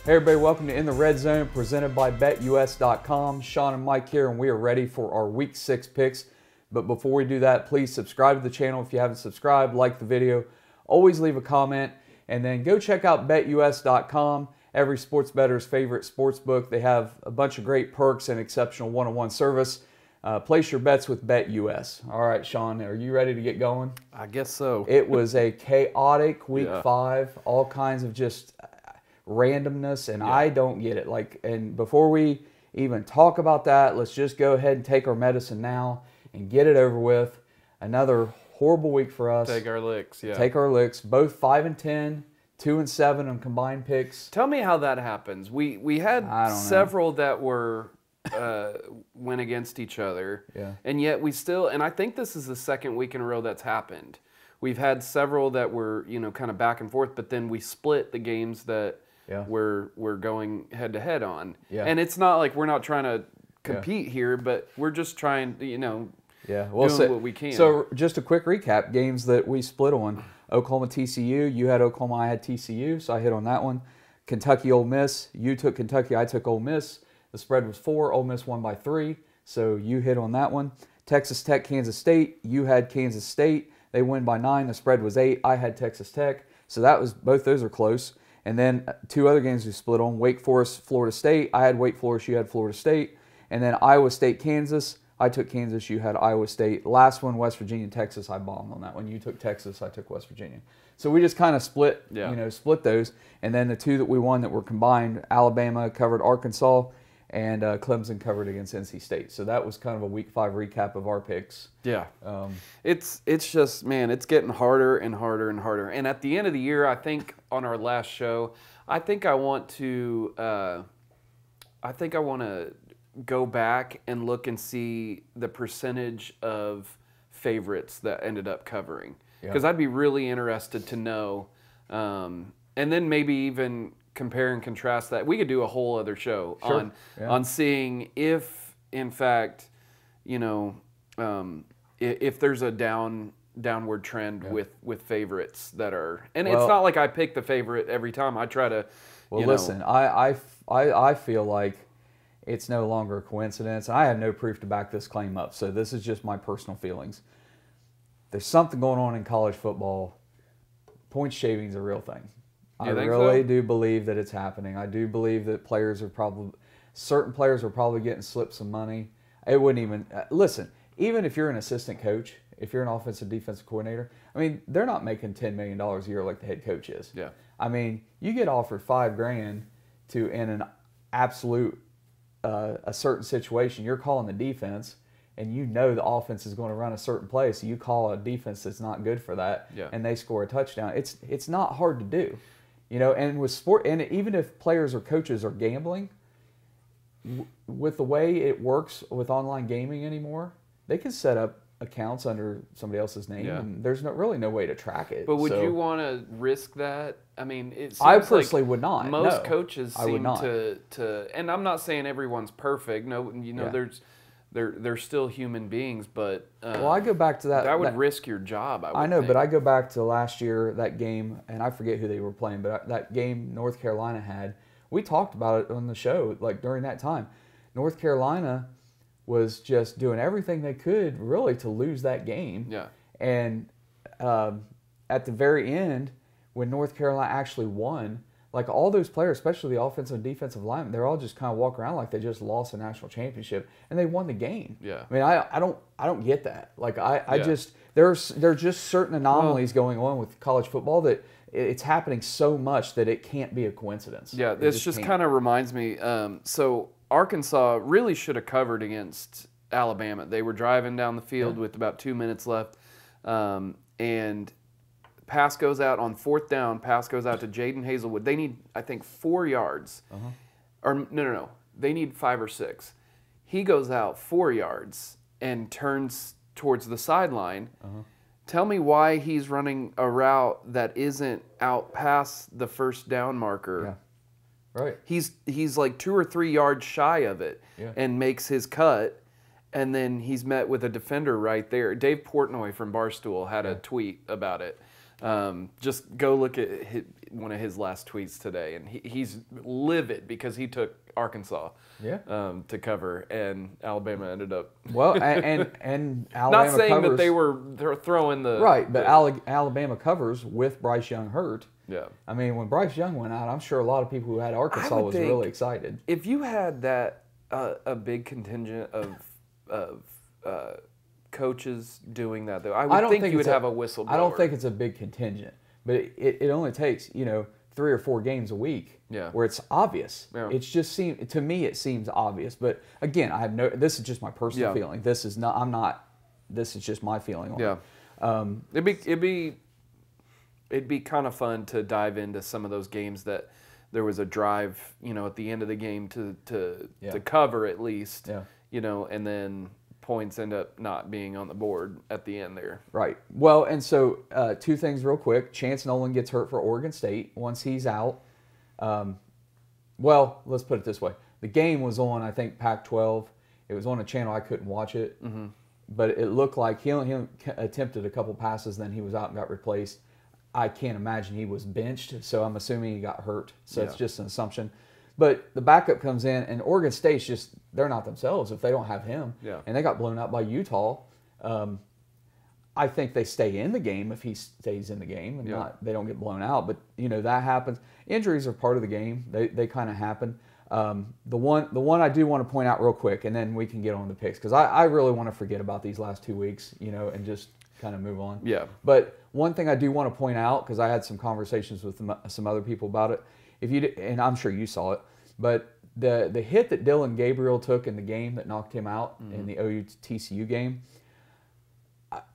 Hey everybody, welcome to In the Red Zone, presented by BetUS.com. Shaun and Mike here, and we are ready for our Week 6 picks. But before we do that, please subscribe to the channel if you haven't subscribed, like the video, always leave a comment, and then go check out BetUS.com, every sports bettor's favorite sports book. They have a bunch of great perks and exceptional one-on-one service. Place your bets with BetUS. All right, Shaun, are you ready to get going? I guess so. It was a chaotic Week 5, all kinds of just randomness, and I don't get it. And before we even talk about that, let's just go ahead and take our medicine now and get it over with. Another horrible week for us. Take our licks, yeah. Take our licks. Both 5 and 10, 2 and 7 on combined picks. Tell me how that happens. We had several that were went against each other, and yet we still. And I think this is the second week in a row that's happened. We've had several that were kind of back and forth, but then we split the games that. We're going head to head on, and it's not like we're not trying to compete here, but we're just trying to doing what we can. So just a quick recap: games that we split on: Oklahoma TCU. You had Oklahoma, I had TCU, so I hit on that one. Kentucky Ole Miss. You took Kentucky, I took Ole Miss. The spread was 4. Ole Miss won by 3, so you hit on that one. Texas Tech, Kansas State. You had Kansas State. They win by 9. The spread was 8. I had Texas Tech, so that was both those are close. And then 2 other games we split on: Wake Forest, Florida State. I had Wake Forest, you had Florida State. And then Iowa State, Kansas. I took Kansas, you had Iowa State. Last one, West Virginia, Texas. I bombed on that one. You took Texas, I took West Virginia. So we just kind of split, split those. And then the 2 that we won that were combined: Alabama covered Arkansas, and Clemson covered against NC State. So that was kind of a Week 5 recap of our picks. Yeah. It's just, man, it's getting harder and harder and harder. And at the end of the year, I think on our last show, I think I want to go back and look and see the percentage of favorites that ended up covering. Because I'd be really interested to know. And then maybe even compare and contrast that. We could do a whole other show on seeing if, in fact, if there's a downward trend with favorites that are, and it's not like I pick the favorite every time. I try to. Well, listen, I feel like it's no longer a coincidence. I have no proof to back this claim up, so this is just my personal feelings. There's something going on in college football. Point shaving is a real thing. I really do believe that it's happening. I do believe that certain players are probably getting slipped some money. It wouldn't even, listen, even if you're an assistant coach, if you're an offensive defensive coordinator, I mean, they're not making $10 million a year like the head coach is. Yeah. I mean, you get offered $5 grand in an absolute, a certain situation, you're calling the defense, and you know the offense is going to run a certain play, so you call a defense that's not good for that, and they score a touchdown. It's not hard to do. And with sport, and even if players or coaches are gambling, with the way it works with online gaming anymore, they can set up accounts under somebody else's name, and there's really no way to track it. But would you want to risk that? I mean, I personally would not. Most coaches seem to, and I'm not saying everyone's perfect. No, they're still human beings, but well, I go back to that. That would risk your job. I know, but I go back to last year, that game, and I forget who they were playing, but that game North Carolina had. We talked about it on the show, like during that time. North Carolina was just doing everything they could, really, to lose that game. Yeah. And at the very end, when North Carolina actually won, like all those players, especially the offensive and defensive linemen, they're all just kind of walking around like they just lost a national championship and they won the game. Yeah. I mean, I don't get that. Like I just there are just certain anomalies going on with college football that it's happening so much that it can't be a coincidence. Yeah, this just kind of reminds me. So Arkansas really should have covered against Alabama. They were driving down the field with about 2 minutes left, and pass goes out on 4th down. Pass goes out to Jaden Hazelwood. They need, I think, 4 yards. Or no. They need 5 or 6. He goes out 4 yards and turns towards the sideline. Tell me why he's running a route that isn't out past the first down marker. Yeah. Right. He's like 2 or 3 yards shy of it and makes his cut, and then he's met with a defender right there. Dave Portnoy from Barstool had a tweet about it. Just go look at one of his last tweets today, and he's livid because he took Arkansas to cover, and Alabama ended up. Well, and Alabama not saying covers, that they're throwing the right, but Alabama covers with Bryce Young hurt. Yeah. I mean, when Bryce Young went out, I'm sure a lot of people who had Arkansas was really excited. If you had that a big contingent of coaches doing that, though, I would think you would have a whistleblower. I don't think it's a big contingent, but it only takes 3 or 4 games a week where it's obvious. Yeah. It's just to me it seems obvious, but again, I have no. This is just my personal feeling. This is not. I'm not. This is just my feeling on it. It'd be kind of fun to dive into some of those games that there was a drive, at the end of the game to cover at least, and then points end up not being on the board at the end there. Right. Well, and so 2 things real quick. Chance Nolan gets hurt for Oregon State. Once he's out, well, let's put it this way. The game was on, I think, Pac-12. It was on a channel I couldn't watch it, but it looked like he only attempted a couple passes, then he was out and got replaced. I can't imagine he was benched, so I'm assuming he got hurt. So it's just an assumption. But the backup comes in, and Oregon State's just, they're not themselves if they don't have him. Yeah. And they got blown out by Utah. I think they stay in the game if he stays in the game, and they don't get blown out. But, that happens. Injuries are part of the game. They kind of happen. The one I do want to point out real quick, and then we can get on the picks, because I really want to forget about these last 2 weeks, and just kind of move on. Yeah. But one thing I do want to point out, because I had some conversations with some other people about it, and I'm sure you saw it, but the hit that Dylan Gabriel took in the game that knocked him out in the OU TCU game,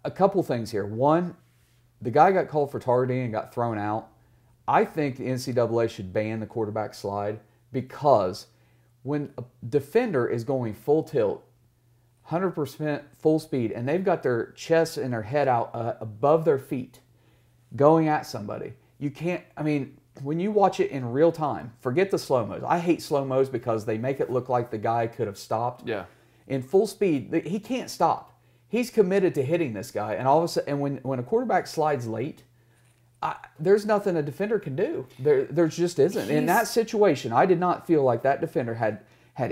a couple things here. One, the guy got called for targeting and got thrown out. I think the NCAA should ban the quarterback slide, because when a defender is going full tilt, 100% full speed, and they've got their chest and their head out above their feet going at somebody, you can't, when you watch it in real time, forget the slow-mos. I hate slow-mos because they make it look like the guy could have stopped. Yeah. In full speed, he can't stop. He's committed to hitting this guy, and all of a sudden, and when a quarterback slides late, there's nothing a defender can do. There just isn't. In that situation, I did not feel like that defender had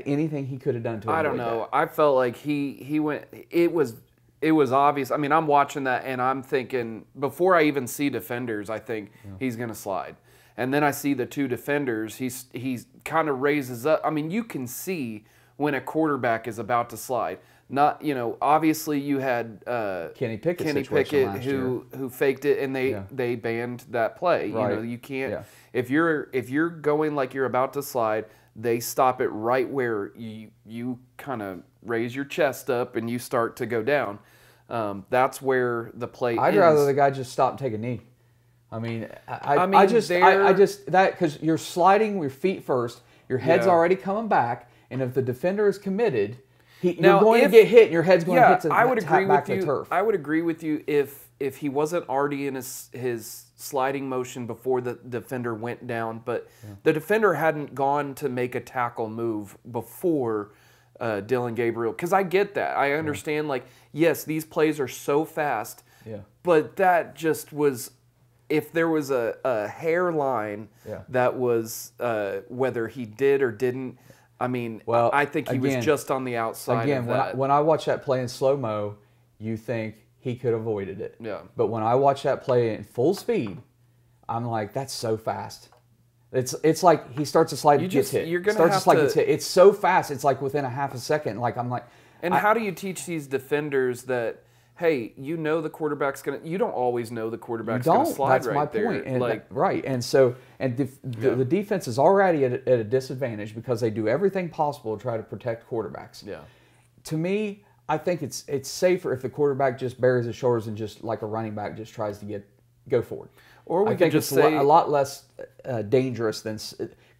anything he could have done to avoid I don't know. that. I felt like he went. It was obvious. I'm watching that and I'm thinking, before I even see defenders, I think he's going to slide. And then I see the 2 defenders. He's kind of raises up. You can see when a quarterback is about to slide. Not, obviously you had Kenny Pickett who faked it, and they banned that play. Right. You can't if you're going like you're about to slide, they stop it right where you kind of raise your chest up and you start to go down. That's where the play I'd ends. rather the guy just stop and take a knee. Because you're sliding your feet first, your head's already coming back, and if the defender is committed, you're going to get hit, and your head's going to hit the turf. I would agree with you if he wasn't already in his sliding motion before the defender went down, but the defender hadn't gone to make a tackle move before Dylan Gabriel. Because I get that. I understand, yes, these plays are so fast, but that just was, if there was a hairline that was whether he did or didn't, I think he was just on the outside of that. When I watch that play in slow-mo, you think he could have avoided it. Yeah. But when I watch that play in full speed, I'm like, that's so fast. It's like he starts to slide and gets hit. You're going to have to... Gets hit. It's so fast. It's like within a half a second. And how do you teach these defenders that, hey, the quarterback's going to... You don't always know the quarterback's going to slide right there. That's my point. Right. And so the defense is already at a disadvantage because they do everything possible to try to protect quarterbacks. Yeah. To me, I think it's safer if the quarterback just buries his shoulders and just like a running back just tries to go forward. Or we could just say a lot less dangerous than,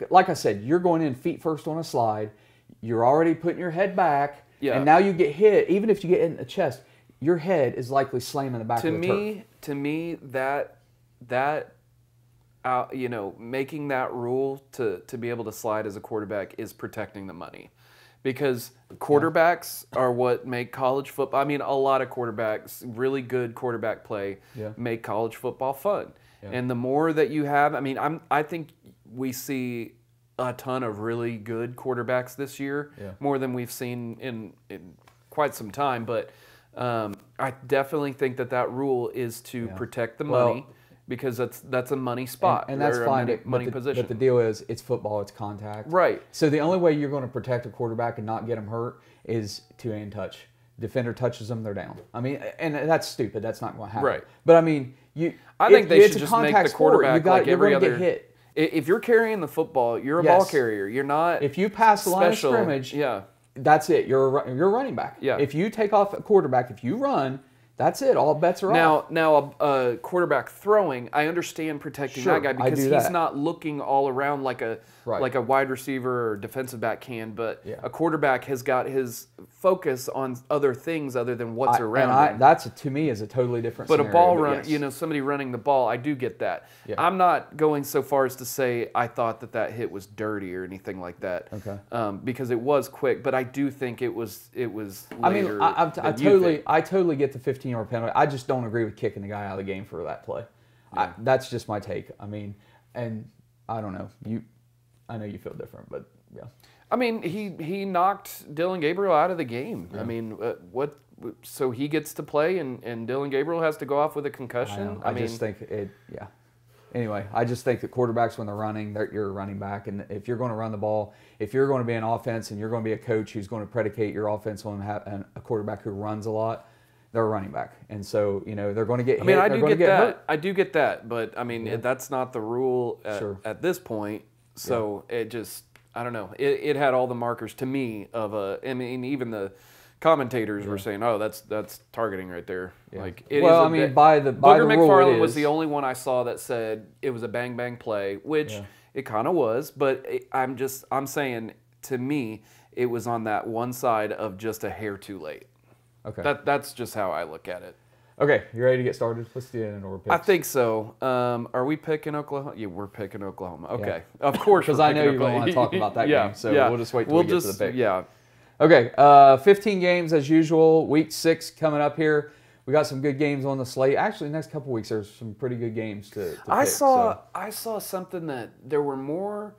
like I said, you're going in feet first on a slide. You're already putting your head back, and now you get hit. Even if you get hit in the chest, your head is likely slamming the back of the turf. To me, that making that rule to be able to slide as a quarterback is protecting the money. because quarterbacks are what make college football. I mean, a lot of quarterbacks, really good quarterback play, make college football fun. Yeah. And the more that you have, I mean, I think we see a ton of really good quarterbacks this year, more than we've seen in quite some time. But I definitely think that rule is to protect the money. Because that's a money spot, and that's fine. Money position. But the deal is, it's football, it's contact. Right. So the only way you're going to protect a quarterback and not get him hurt is to aim touch. Defender touches them, they're down. I mean, and that's stupid. That's not going to happen. Right. But I mean, I think they should just make the quarterback like every other. Get hit. If you're carrying the football, you're a ball carrier. You're not. If you pass the line of scrimmage, that's it. You're a running back. Yeah. If you take off a quarterback, if you run. That's it. All bets are off. Now, a quarterback throwing, I understand protecting that guy because he's not looking all around like a wide receiver or defensive back can. But a quarterback has got his focus on other things other than what's around him. That's to me is a totally different. But scenario, a ball run, somebody running the ball, I do get that. Yeah. I'm not going so far as to say I thought that hit was dirty or anything like that. Okay. Because it was quick, but I do think it was. I mean, I totally get the 15-yard penalty. I just don't agree with kicking the guy out of the game for that play. Yeah. That's just my take. I mean, and I don't know. I know you feel different, but yeah. I mean, he knocked Dylan Gabriel out of the game. Yeah. I mean, so he gets to play, and Dylan Gabriel has to go off with a concussion. I just think it. Yeah. Anyway, I just think that quarterbacks, when they're running, you're a running back, and if you're going to run the ball, if you're going to be an offense, and you're going to be a coach who's going to predicate your offense on a quarterback who runs a lot, they're a running back, and so they're going to get hit. I mean, I do get that, but I mean that's not the rule at this point. So it just, I don't know. It had all the markers to me of I mean, even the commentators were saying, "Oh, that's targeting right there." Yeah. Like, by the Booger rule, McFarland was the only one I saw that said it was a bang bang play, which it kind of was. But I'm saying, to me, it was on that one side of just a hair too late. Okay. That's just how I look at it. Okay, you ready to get started? Let's do it in order. I think so. Are we picking Oklahoma? Yeah, we're picking Oklahoma. Okay, of course. Because I know you're going to want to talk about that game, so we'll just wait till we get to the pick. Yeah. Okay, 15 games as usual. Week 6 coming up here. We got some good games on the slate. Actually, next couple weeks there's some pretty good games to I pick. I saw something that there were more.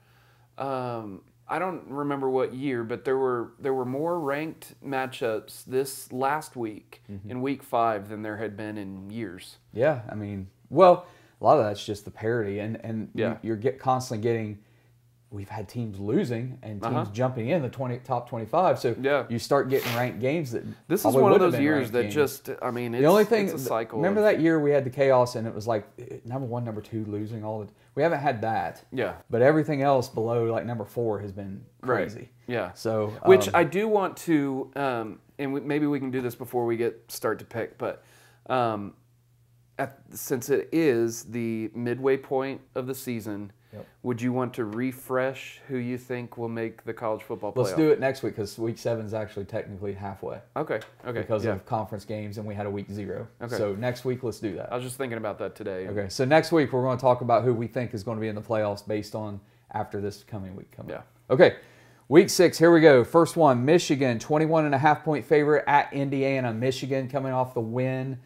I don't remember what year, but there were more ranked matchups this last week in Week 5 than there had been in years. Yeah, I mean, well, a lot of that's just the parity, and you're constantly getting. We've had teams losing and teams jumping in the top 25, so you start getting ranked games that. This is one of those years that just, I mean, it's, the only thing. It's a cycle. Remember that year we had the chaos and it was like number 1, number 2 losing all the. We haven't had that. Yeah. But everything else below like number 4 has been crazy. Right. Yeah. So. Which I do want to, and maybe we can do this before we start to pick, but since it is the midway point of the season. Yep. Would you want to refresh who you think will make the college football playoff? Let's do it next week because Week 7 is actually technically halfway. Okay. Because of conference games, and we had a Week 0. Okay. So next week, let's do that. I was just thinking about that today. Okay. So next week, we're going to talk about who we think is going to be in the playoffs based on after this coming week coming up. Okay. Week 6, here we go. First one, Michigan, 21.5-point favorite at Indiana. Michigan coming off the win.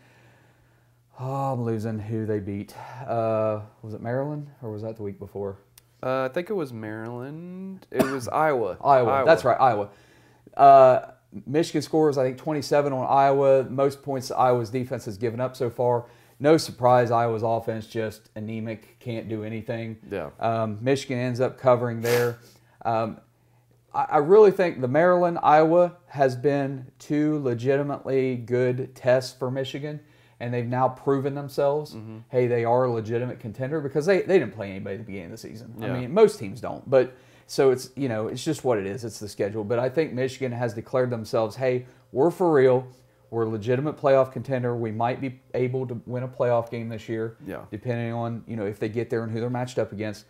Oh, I'm losing who they beat. Was it Maryland or was that the week before? I think it was Maryland. It was Iowa. Iowa. That's right, Iowa. Michigan scores, I think, 27 on Iowa. Most points Iowa's defense has given up so far. No surprise, Iowa's offense just anemic, can't do anything. Yeah. Michigan ends up covering there. I really think the Maryland-Iowa has been 2 legitimately good tests for Michigan. And they've now proven themselves, hey, they are a legitimate contender because they didn't play anybody at the beginning of the season. Yeah. I mean, most teams don't. But so it's, it's just what it is. It's the schedule. But I think Michigan has declared themselves, hey, we're for real. We're a legitimate playoff contender. We might be able to win a playoff game this year, depending on, if they get there and who they're matched up against.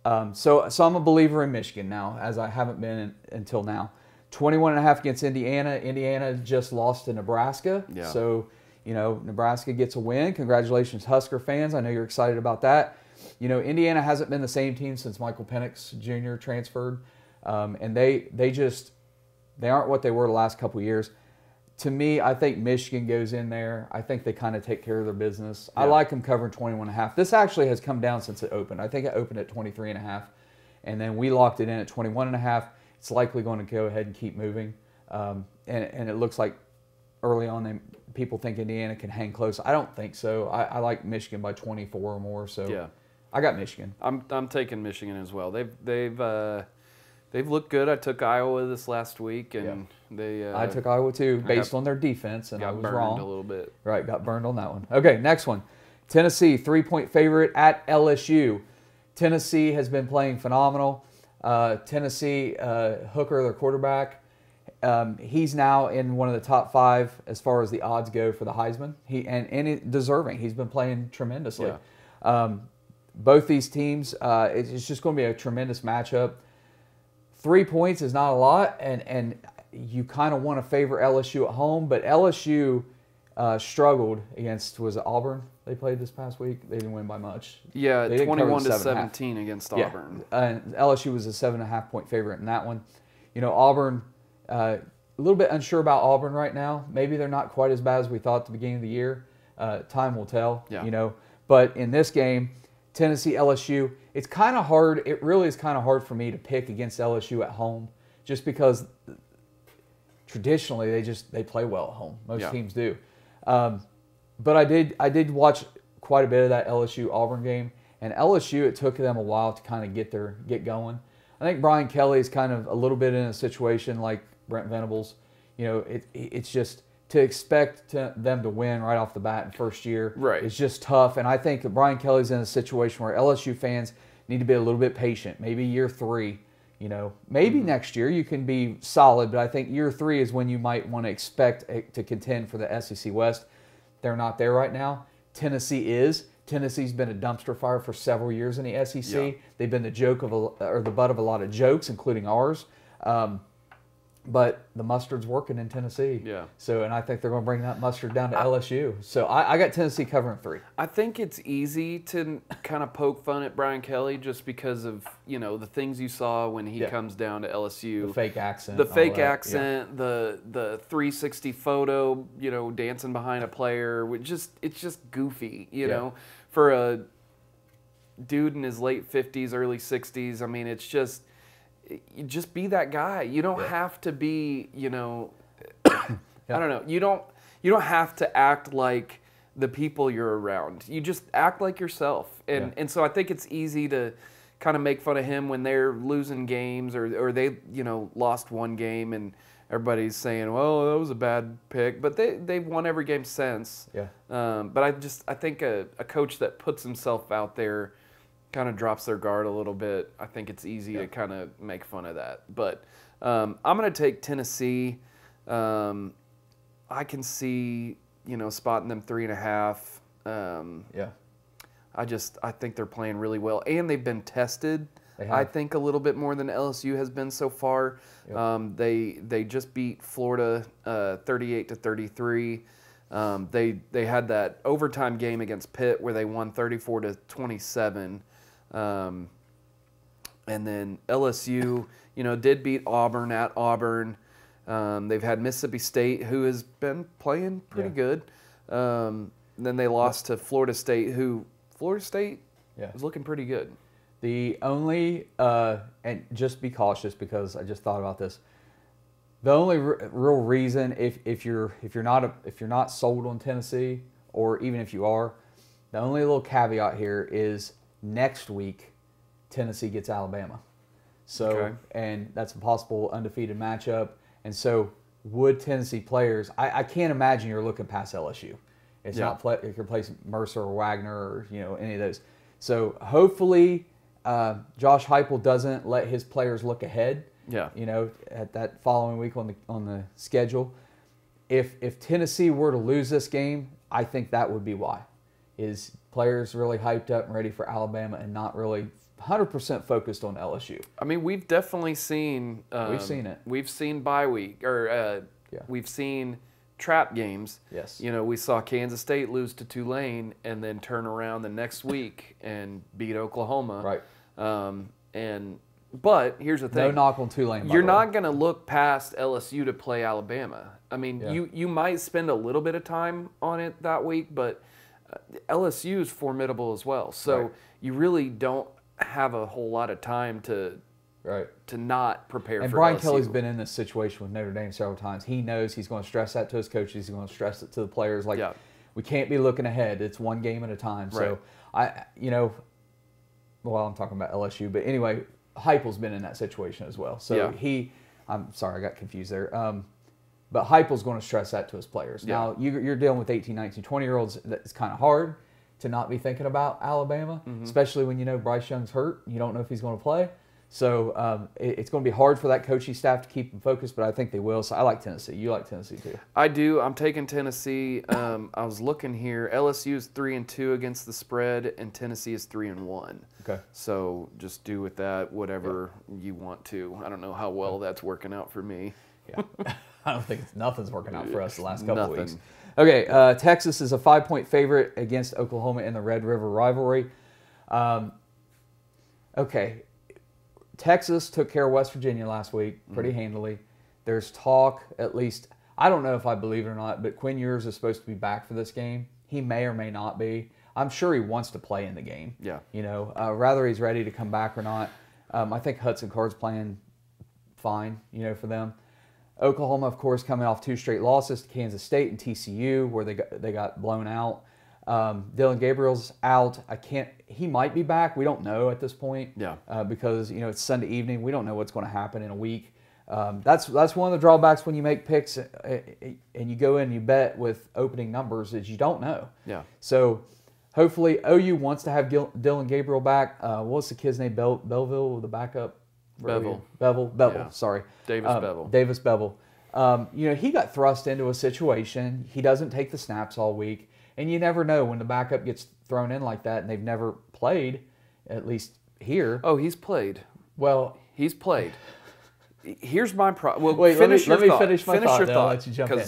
So I'm a believer in Michigan now, as I haven't been until now. 21.5 against Indiana. Indiana just lost to Nebraska. Yeah. So... Nebraska gets a win. Congratulations, Husker fans. I know you're excited about that. Indiana hasn't been the same team since Michael Penix Jr. transferred. And they just, They aren't what they were the last couple of years. To me, I think Michigan goes in there. I think they kind of take care of their business. Yeah. I like them covering 21.5. This actually has come down since it opened. I think it opened at 23.5, and then we locked it in at 21.5. It's likely going to go ahead and keep moving, and it looks like early on people think Indiana can hang close. I don't think so. I like Michigan by 24 or more. So yeah. I got Michigan. I'm taking Michigan as well. They've looked good. I took Iowa this last week, and I took Iowa too, based on their defense, and I was wrong a little bit. Right, got burned on that one. Okay, next one. Tennessee, 3-point favorite at LSU. Tennessee has been playing phenomenal. Tennessee, Hooker, their quarterback, he's now in one of the top 5 as far as the odds go for the Heisman. And deserving. He's been playing tremendously. Yeah. Both these teams, it's just going to be a tremendous matchup. 3 points is not a lot, and you kind of want to favor LSU at home, but LSU struggled against, was it Auburn they played this past week? They didn't win by much. Yeah, 21-17 against Auburn. Yeah. And LSU was a 7.5-point favorite in that one. You know, Auburn, a little bit unsure about Auburn right now. Maybe they're not quite as bad as we thought at the beginning of the year. Time will tell, you know. But in this game, Tennessee, LSU, it's kind of hard. It really is kind of hard for me to pick against LSU at home, just because traditionally they play well at home. Most teams do. But I did watch quite a bit of that LSU Auburn game, and LSU, it took them a while to kind of get going. I think Brian Kelly is kind of a little bit in a situation like Brent Venables. You know, it's just to expect them to win right off the bat in first year. Right. It's just tough, and I think that Brian Kelly's in a situation where LSU fans need to be a little bit patient. Maybe year 3, you know, maybe next year you can be solid, but I think year 3 is when you might want to expect to contend for the SEC West. They're not there right now. Tennessee is. Tennessee's been a dumpster fire for several years in the SEC. Yeah. They've been the butt of a lot of jokes, including ours. But the mustard's working in Tennessee. Yeah. So, and I think they're going to bring that mustard down to LSU. So I got Tennessee covering 3. I think it's easy to kind of poke fun at Brian Kelly just because of, you know, the things you saw when he comes down to LSU. The fake accent. The 360 photo, you know, dancing behind a player. It's just goofy, you know, for a dude in his late 50s, early 60s. I mean, it's just... You just be that guy. You don't have to be, you know, I don't know. You don't have to act like the people you're around. You just act like yourself. And so I think it's easy to kind of make fun of him when they're losing games or they, you know, lost one game and everybody's saying, well, that was a bad pick. But they've won every game since. Yeah. But I think a coach that puts himself out there kind of drops their guard a little bit. I think it's easy to kind of make fun of that. But I'm going to take Tennessee. I can see, you know, spotting them 3.5. I think they're playing really well. And they've been tested, I think, a little bit more than LSU has been so far. Yep. They just beat Florida 38-33. They had that overtime game against Pitt where they won 34-27. And then LSU, you know, did beat Auburn at Auburn. They've had Mississippi State, who has been playing pretty good. Then they lost to Florida State, Florida State is looking pretty good. The only, and just be cautious because I just thought about this. The only real reason, if you're not sold on Tennessee, or even if you are, the only little caveat here is next week Tennessee gets Alabama. So and that's a possible undefeated matchup. And so would Tennessee players? I can't imagine you're looking past LSU. It's not if you're placing Mercer or Wagner or any of those. So hopefully Josh Heupel doesn't let his players look ahead. At that following week on the schedule. If Tennessee were to lose this game, I think that would be why. Is players really hyped up and ready for Alabama and not really 100% focused on LSU. I mean, we've definitely seen... we've seen it. We've seen bye week, or we've seen trap games. Yes. We saw Kansas State lose to Tulane and then turn around the next week and beat Oklahoma. Right. And But here's the thing. No knock on Tulane. You're not going to look past LSU to play Alabama. I mean, you might spend a little bit of time on it that week, but LSU is formidable as well. So you really don't have a whole lot of time to not prepare and for Brian LSU. Kelly's been in this situation with Notre Dame several times. He knows he's going to stress that to his coaches. He's going to stress it to the players. Like, we can't be looking ahead. It's one game at a time. So, well, I'm talking about LSU. But anyway, Heupel's been in that situation as well. So I'm sorry, I got confused there. But Heupel's going to stress that to his players. Now, you're dealing with 18, 19, 20-year-olds. It's kind of hard to not be thinking about Alabama, especially when you know Bryce Young's hurt. You don't know if he's going to play. So it's going to be hard for that coaching staff to keep them focused, but I think they will. So I like Tennessee. You like Tennessee too? I do. I'm taking Tennessee. I was looking here. LSU is 3-2 against the spread, and Tennessee is 3-1. Okay. So just do with that whatever you want to. I don't know how well that's working out for me. Yeah. I don't think nothing's working out for us the last couple of weeks. Okay. Texas is a 5-point favorite against Oklahoma in the Red River rivalry. Okay. Texas took care of West Virginia last week pretty handily. There's talk, at least, I don't know if I believe it or not, but Quinn Ewers is supposed to be back for this game. He may or may not be. I'm sure he wants to play in the game. Yeah. You know, whether he's ready to come back or not. I think Hudson Card's playing fine, you know, for them. Oklahoma, of course, coming off 2 straight losses to Kansas State and TCU, where they got blown out. Dylan Gabriel's out. He might be back. We don't know at this point. Yeah. Because, you know, it's Sunday evening. We don't know what's going to happen in a week. That's one of the drawbacks when you make picks and you go in and you bet with opening numbers is you don't know. Yeah. So hopefully OU wants to have Dylan Gabriel back. What's the kid's name? Belleville, the backup? Bevel. Yeah. Sorry. Davis Bevel. You know, he got thrust into a situation. He doesn't take the snaps all week. And you never know when the backup gets thrown in like that and they've never played, at least here. Oh, he's played. Well, he's played. Here's my problem. Well, wait, let me finish my finish thought. Your Then thought. I'll let you jump in.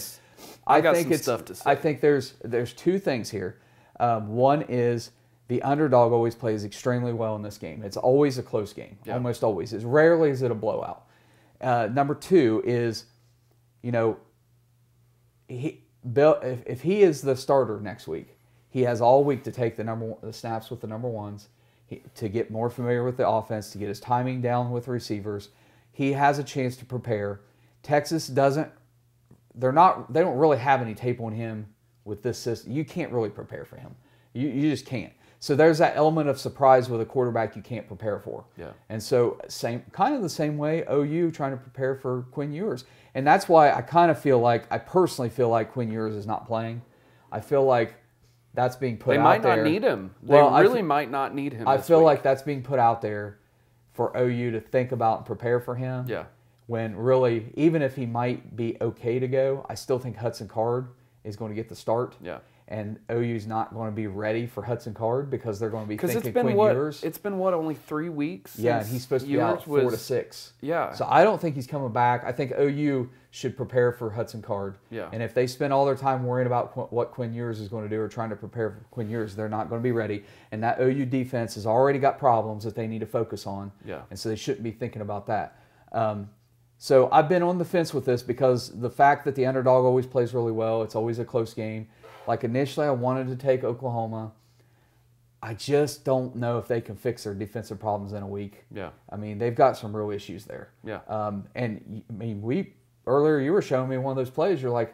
I got some stuff to say. I think there's 2 things here. One is the underdog always plays extremely well in this game. It's always a close game, almost always. As rarely is it a blowout. Number 2 is, you know, if he is the starter next week, he has all week to take the snaps with the number ones, to get more familiar with the offense, to get his timing down with the receivers. He has a chance to prepare. Texas doesn't. They don't really have any tape on him with this system. You can't really prepare for him. You just can't. So there's that element of surprise with a quarterback you can't prepare for. Yeah. And so kind of the same way OU trying to prepare for Quinn Ewers. And that's why I personally feel like Quinn Ewers is not playing. I feel like that's being put out there. They might not need him. They really might not need him. I feel like that's being put out there for OU to think about and prepare for him. Yeah. When really, even if he might be okay to go, I still think Hudson Card is going to get the start. Yeah. And OU's not going to be ready for Hudson Card because they're going to be thinking Quinn Ewers. It's been only 3 weeks? Yeah, and he's supposed to be out 4 to 6. Yeah. So I don't think he's coming back. I think OU should prepare for Hudson Card. Yeah. And if they spend all their time worrying about what Quinn Ewers is going to do or trying to prepare for Quinn Ewers, they're not going to be ready. And that OU defense has already got problems that they need to focus on. Yeah. And so they shouldn't be thinking about that. So I've been on the fence with this because the fact that the underdog always plays really well, it's always a close game. Like initially I wanted to take Oklahoma. I just don't know if they can fix their defensive problems in a week. Yeah. I mean, they've got some real issues there. Yeah. And I mean, earlier you were showing me one of those plays. You're like,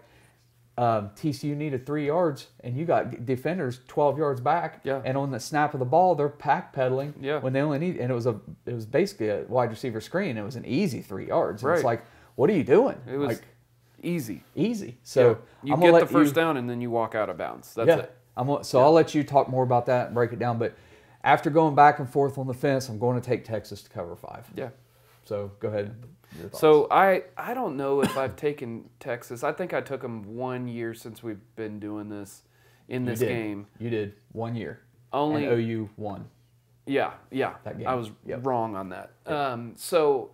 TCU needed 3 yards, and you got defenders 12 yards back. Yeah. And on the snap of the ball, they're backpedaling. Yeah. When they only need, and it was basically a wide receiver screen. It was an easy 3 yards. And It's like, what are you doing? It was easy. So you get the first down, and then you walk out of bounds. That's it. I'll let you talk more about that and break it down. But after going back and forth on the fence, I'm going to take Texas to cover 5. Yeah. So go ahead. So I don't know if I've taken Texas. I think I took them 1 year since we've been doing this game. You did 1 year. And OU won. Yeah. That game. I was wrong on that. Yeah. So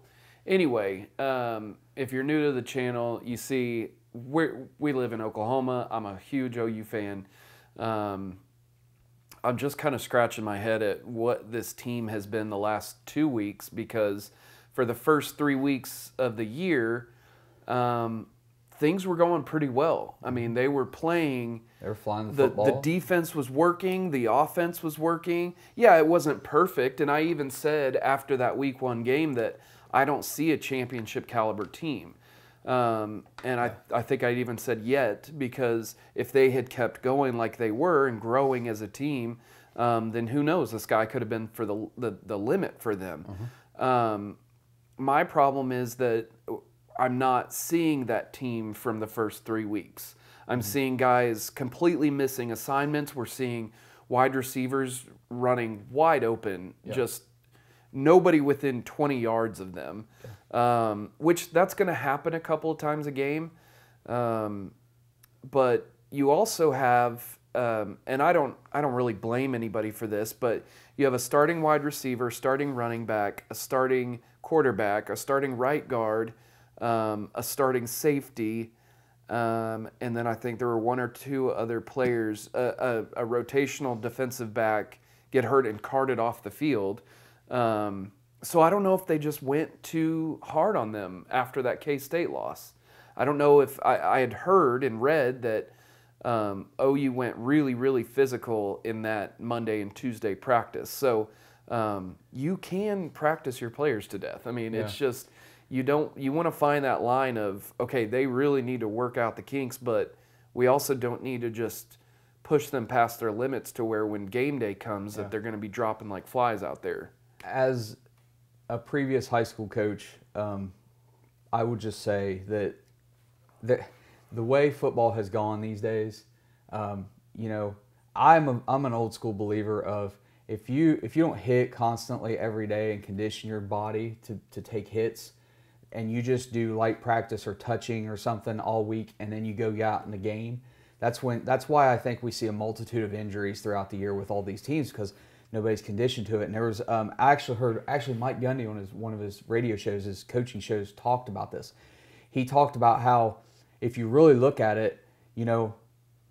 anyway, if you're new to the channel, you see we live in Oklahoma. I'm a huge OU fan. I'm just kind of scratching my head at what this team has been the last 2 weeks, because for the first 3 weeks of the year, things were going pretty well. I mean, they were playing. They were flying the football. The defense was working. The offense was working. Yeah, it wasn't perfect. And I even said after that week 1 game that I don't see a championship caliber team. And I think I even said yet, because if they had kept going like they were and growing as a team, then who knows? The sky could have been for the limit for them. My problem is that I'm not seeing that team from the first 3 weeks. I'm seeing guys completely missing assignments. We're seeing wide receivers running wide open, just nobody within 20 yards of them, which that's going to happen a couple of times a game. But you also have, and I don't really blame anybody for this, but you have a starting wide receiver, starting running back, a starting quarterback, a starting right guard, a starting safety, and then I think there were 1 or 2 other players, a rotational defensive back get hurt and carted off the field. So I don't know if they just went too hard on them after that K-State loss. I don't know if I had heard and read that OU went really, really physical in that Monday and Tuesday practice. So you can practice your players to death. I mean, it's just you want to find that line of, okay, they really need to work out the kinks, but we also don't need to just push them past their limits to where when game day comes that they're going to be dropping like flies out there. As a previous high school coach, I would just say that the way football has gone these days, I'm an old school believer of if you don't hit constantly every day and condition your body to take hits, and you just do light practice or touching or something all week, and then you go out in the game, that's why I think we see a multitude of injuries throughout the year with all these teams, because nobody's conditioned to it. And there was I actually heard Mike Gundy on one of his radio shows, his coaching shows, talked about this. He talked about how if you really look at it,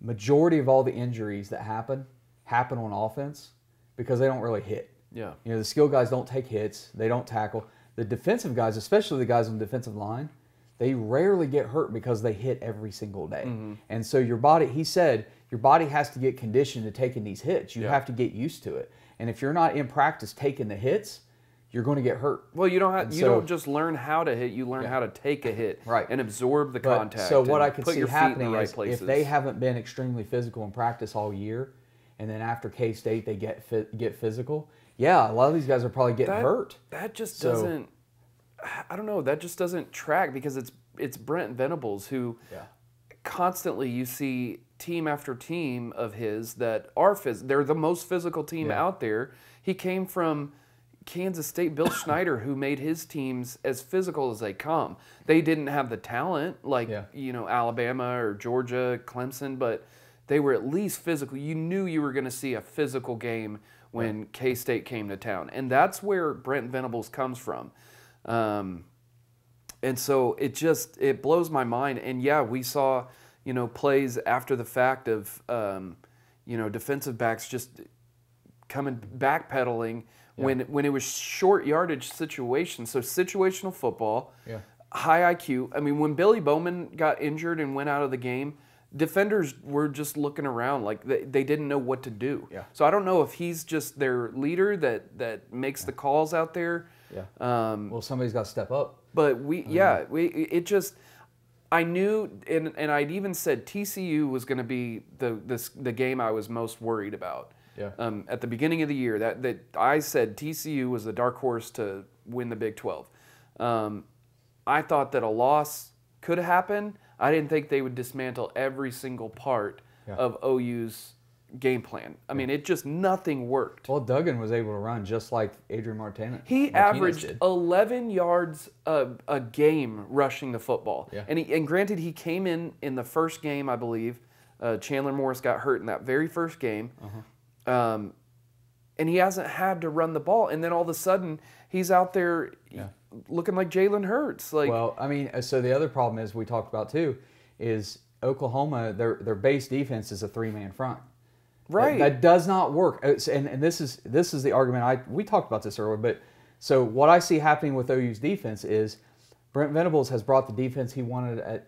majority of all the injuries that happen on offense because they don't really hit. Yeah. The skill guys don't take hits, they don't tackle. The defensive guys, especially the guys on the defensive line, they rarely get hurt because they hit every single day. Mm-hmm. And so he said, your body has to get conditioned to taking these hits. You have to get used to it. And if you're not in practice taking the hits, you're going to get hurt. Well, you don't just learn how to hit, you learn how to take a hit and absorb the contact. So what I can see happening is places. If they haven't been extremely physical in practice all year, and then after K-State they get physical, a lot of these guys are probably getting hurt. That just doesn't, I don't know, that just doesn't track, because it's Brent Venables who constantly you see team after team of his that are they're the most physical team out there. He came from Kansas State, Bill Schneider, who made his teams as physical as they come. They didn't have the talent like Alabama or Georgia, Clemson, but they were at least physical. You knew you were going to see a physical game when K-State came to town, and that's where Brent Venables comes from. And so it blows my mind. And we saw plays after the fact of defensive backs just coming backpedaling. When it was short yardage situations, so situational football, high IQ. I mean, when Billy Bowman got injured and went out of the game, defenders were just looking around like they didn't know what to do. Yeah. So I don't know if he's just their leader that makes the calls out there. Yeah. Well, somebody's got to step up. But I knew, and I'd even said TCU was going to be the game I was most worried about. Yeah. At the beginning of the year, that I said TCU was the dark horse to win the Big 12. I thought that a loss could happen. I didn't think they would dismantle every single part of OU's game plan. I mean, nothing worked. Well, Duggan was able to run just like Adrian Martinez. He averaged 11 yards a game rushing the football. Yeah. And granted, he came in the first game, I believe. Chandler Morris got hurt in that very first game. And he hasn't had to run the ball. And then all of a sudden, he's out there looking like Jalen Hurts. Well, I mean, so the other problem is we talked about too is Oklahoma, their base defense is a 3-man front. Right. That does not work. And this is the argument we talked about this earlier. But so what I see happening with OU's defense is Brent Venables has brought the defense he wanted at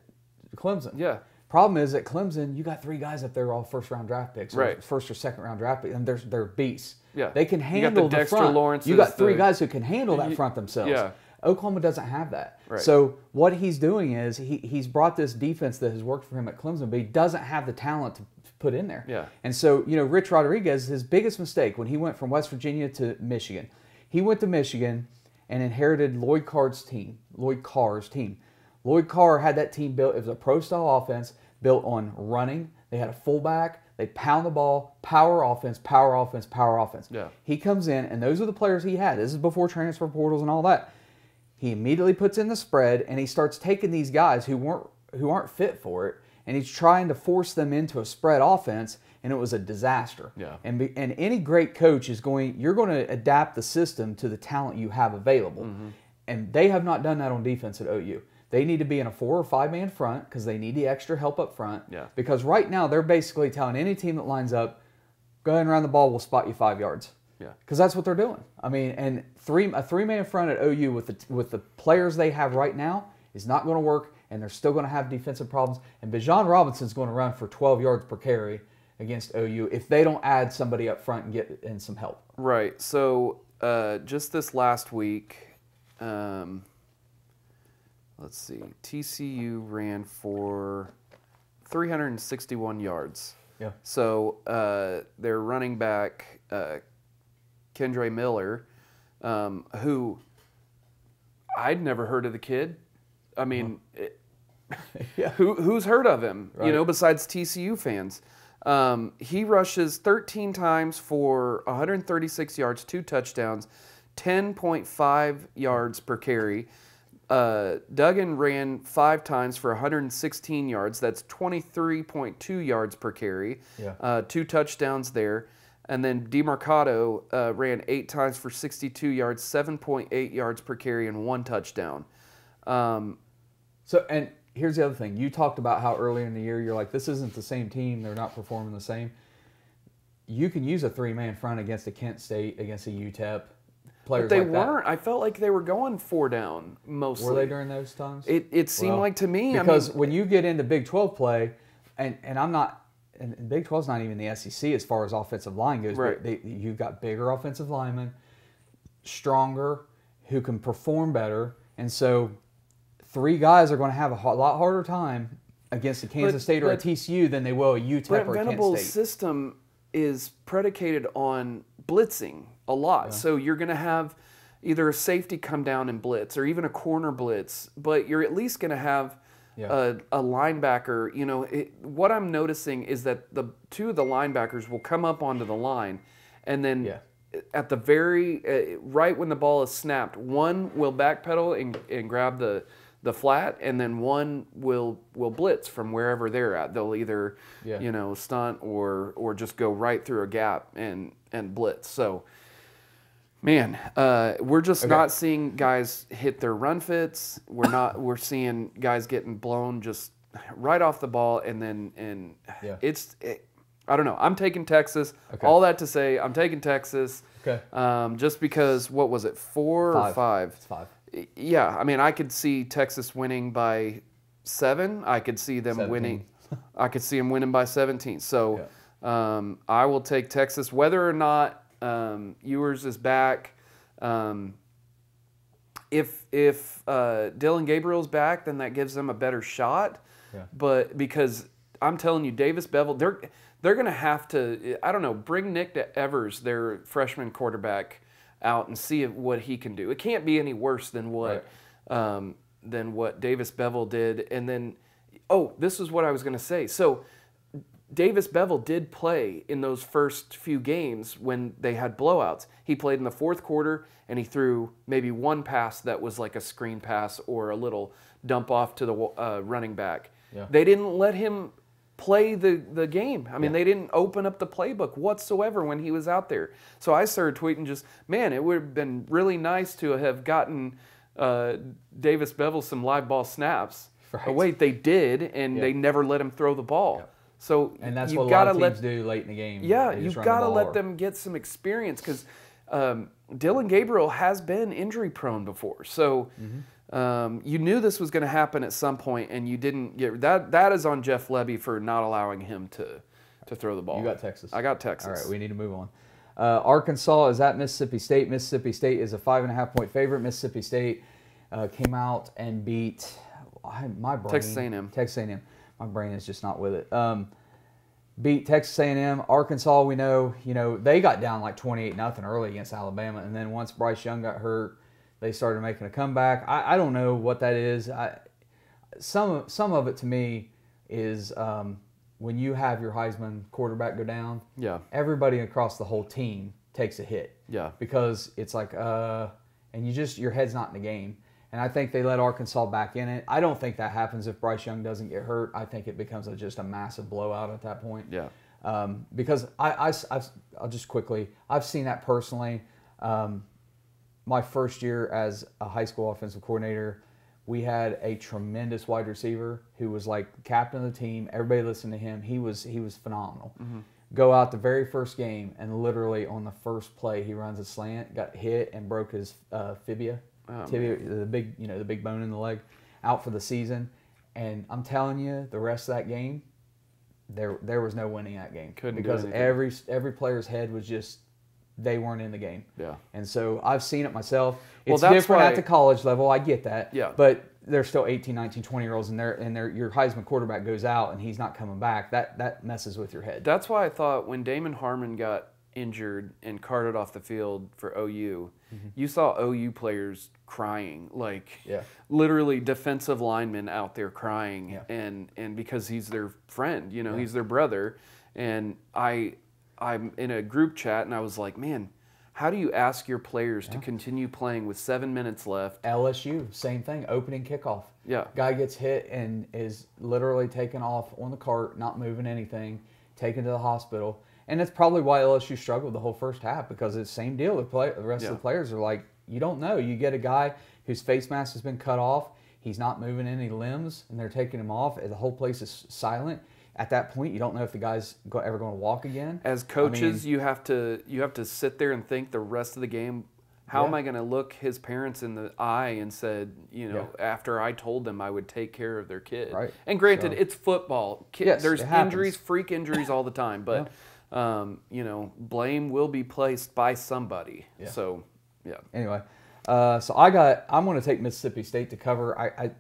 Clemson. Yeah. Problem is at Clemson, you got 3 guys up there all first-round draft picks, right? Or first or second-round draft picks, and they're beasts. Yeah. They can handle the Dexter front. Lawrence's, you got 3 guys who can handle that front themselves. Yeah. Oklahoma doesn't have that. Right. So what he's doing is he's brought this defense that has worked for him at Clemson, but he doesn't have the talent to put in there. Yeah. And so, Rich Rodriguez, his biggest mistake when he went from West Virginia to Michigan, he went to Michigan and inherited Lloyd Carr's team. Lloyd Carr had that team built. It was a pro-style offense built on running. They had a fullback. They pound the ball, power offense, power offense, power offense. Yeah. He comes in, and those are the players he had. This is before transfer portals and all that. He immediately puts in the spread, and he starts taking these guys who aren't fit for it, and he's trying to force them into a spread offense, and it was a disaster. Yeah. And any great coach you're going to adapt the system to the talent you have available. Mm-hmm. And they have not done that on defense at OU. They need to be in a 4 or 5 man front because they need the extra help up front. Yeah. Because right now they're basically telling any team that lines up, go ahead and run the ball, we'll spot you 5 yards. Yeah. Because that's what they're doing. I mean, and a 3 man front at OU with the players they have right now is not going to work, and they're still going to have defensive problems. And Bijan Robinson's going to run for 12 yards per carry against OU if they don't add somebody up front and get in some help. Right. So just this last week, let's see, TCU ran for 361 yards. Yeah. So their running back, Kendre Miller, who I'd never heard of the kid. I mean, Yeah. who's heard of him, Right. besides TCU fans? He rushes 13 times for 136 yards, 2 touchdowns, 10.5 yards per carry. Duggan ran 5 times for 116 yards. That's 23.2 yards per carry. Yeah. 2 touchdowns there. And then DeMarcado ran 8 times for 62 yards, 7.8 yards per carry, and 1 touchdown. So, and here's the other thing. You talked about how earlier in the year you're like, this isn't the same team. They're not performing the same. You can use a 3-man front against a Kent State, against a UTEP. Players But they like that. weren't. I felt like they were going 4 down mostly. Were they during those times? It seemed like to me. Because when you get into Big 12 play, and I'm not, and Big 12's not even the SEC as far as offensive line goes. Right. But you've got bigger offensive linemen, stronger, who can perform better, and so 3 guys are going to have a lot harder time against a Kansas State or a TCU than they will a UTEP Brent or a Kent Venables' State. system is predicated on blitzing a lot. Yeah. So you're going to have either a safety come down and blitz or even a corner blitz, but you're at least going to have a linebacker. What I'm noticing is that the 2 of the linebackers will come up onto the line, and then at the very right when the ball is snapped, one will backpedal and grab the flat, and then one will blitz from wherever they're at. They'll either stunt or just go right through a gap and blitz. So, man, we're just not seeing guys hit their run fits. We're seeing guys getting blown just right off the ball, and I don't know. I'm taking Texas. Okay. All that to say, I'm taking Texas. Okay. Just because, what was it, 4 or 5? It's 5. Yeah, I mean, I could see Texas winning by 7. I could see them 17. winning. I could see them winning by 17. So I will take Texas, whether or not Ewers is back. If Dylan Gabriel's back, then that gives them a better shot. Yeah. But because I'm telling you, Davis Bevel, they're going to have to, I don't know, bring Nick Evers, their freshman quarterback, out and see what he can do. It can't be any worse than what Davis Bevel did. And then, this is what I was going to say. So Davis Bevel did play in those first few games when they had blowouts. He played in the 4th quarter, and he threw maybe 1 pass that was like a screen pass or a little dump off to the running back. Yeah. They didn't let him play the game. I mean, they didn't open up the playbook whatsoever when he was out there. So I started tweeting it would have been really nice to have gotten Davis Bevel some live ball snaps. Right. But wait, they did, and they never let him throw the ball. Yeah. So And that's you what a gotta lot of teams do late in the game. Yeah, They you've just run the got to ball let or- them get some experience because Dylan Gabriel has been injury prone before. So you knew this was going to happen at some point, and you didn't get that. That is on Jeff Lebby for not allowing him to throw the ball. You got Texas. I got Texas. All right, we need to move on. Arkansas is at Mississippi State. Mississippi State is a 5.5-point favorite. Mississippi State came out and beat my brain. Texas A&M. Texas A&M. My brain is just not with it. Beat Texas A&M. Arkansas, we know, they got down like 28-0 early against Alabama, and then once Bryce Young got hurt, they started making a comeback. I don't know what that is. Some of it to me is when you have your Heisman quarterback go down. Yeah. Everybody across the whole team takes a hit. Yeah. Because it's like and your head's not in the game. And I think they let Arkansas back in it. I don't think that happens if Bryce Young doesn't get hurt. I think it becomes just a massive blowout at that point. Yeah. Because I'll just quickly, I've seen that personally. My first year as a high school offensive coordinator, we had a tremendous wide receiver who was like captain of the team. Everybody listened to him. He was phenomenal. Go out the very first game, and literally on the first play, he runs a slant, got hit, and broke his tibia, the big bone in the leg, out for the season. And I'm telling you, the rest of that game, there was no winning that game. Couldn't do because anything. every player's head was just, they weren't in the game. Yeah. And so I've seen it myself. Well, It's that's different why- at the college level. I get that. Yeah. But they're still 18, 19, 20-year-olds, and your Heisman quarterback goes out and he's not coming back. That messes with your head. That's why I thought when Damon Harmon got injured and carted off the field for OU, you saw OU players crying, like literally defensive linemen out there crying, and because he's their friend, he's their brother. And I'm in a group chat and I was like, man, how do you ask your players to continue playing with 7 minutes left? LSU, same thing, opening kickoff. Yeah. Guy gets hit and is literally taken off on the cart, not moving anything, taken to the hospital. And that's probably why LSU struggled the whole first half, because it's the same deal. The rest of the players are like, you don't know. You get a guy whose face mask has been cut off, he's not moving any limbs, and they're taking him off, and the whole place is silent. At that point, you don't know if the guy's ever going to walk again. As coaches, you have to sit there and think the rest of the game, how am I going to look his parents in the eye and said, after I told them I would take care of their kid. Right. And granted, it's football. There's it happens. injuries, freak injuries all the time, but blame will be placed by somebody. Yeah. So, yeah. Anyway, I'm going to take Mississippi State to cover.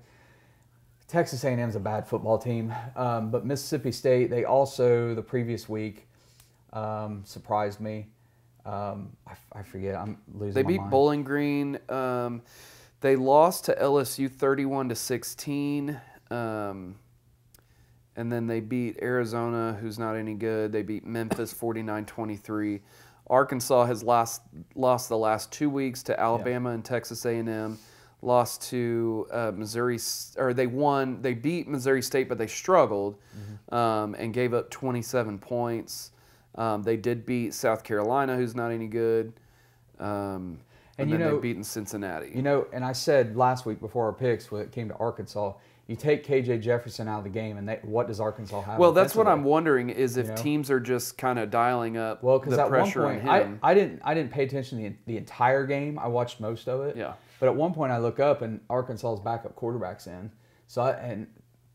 Texas A&M is a bad football team, but Mississippi State, they also, the previous week, surprised me. I forget. I'm losing They my beat mind. Bowling Green. They lost to LSU 31-16. And then they beat Arizona, who's not any good. They beat Memphis 49-23. Arkansas has lost the last 2 weeks to Alabama and Texas A&M. Lost to Missouri, or they beat Missouri State, but they struggled and gave up 27 points. They did beat South Carolina, who's not any good. And then they've beaten Cincinnati. And I said last week before our picks, when it came to Arkansas, you take KJ Jefferson out of the game, and what does Arkansas have? Well, that's what I'm wondering, is if teams are just kind of dialing up the pressure on him. I didn't pay attention to the entire game. I watched most of it. Yeah. But at one point, I look up, and Arkansas's backup quarterback's in. So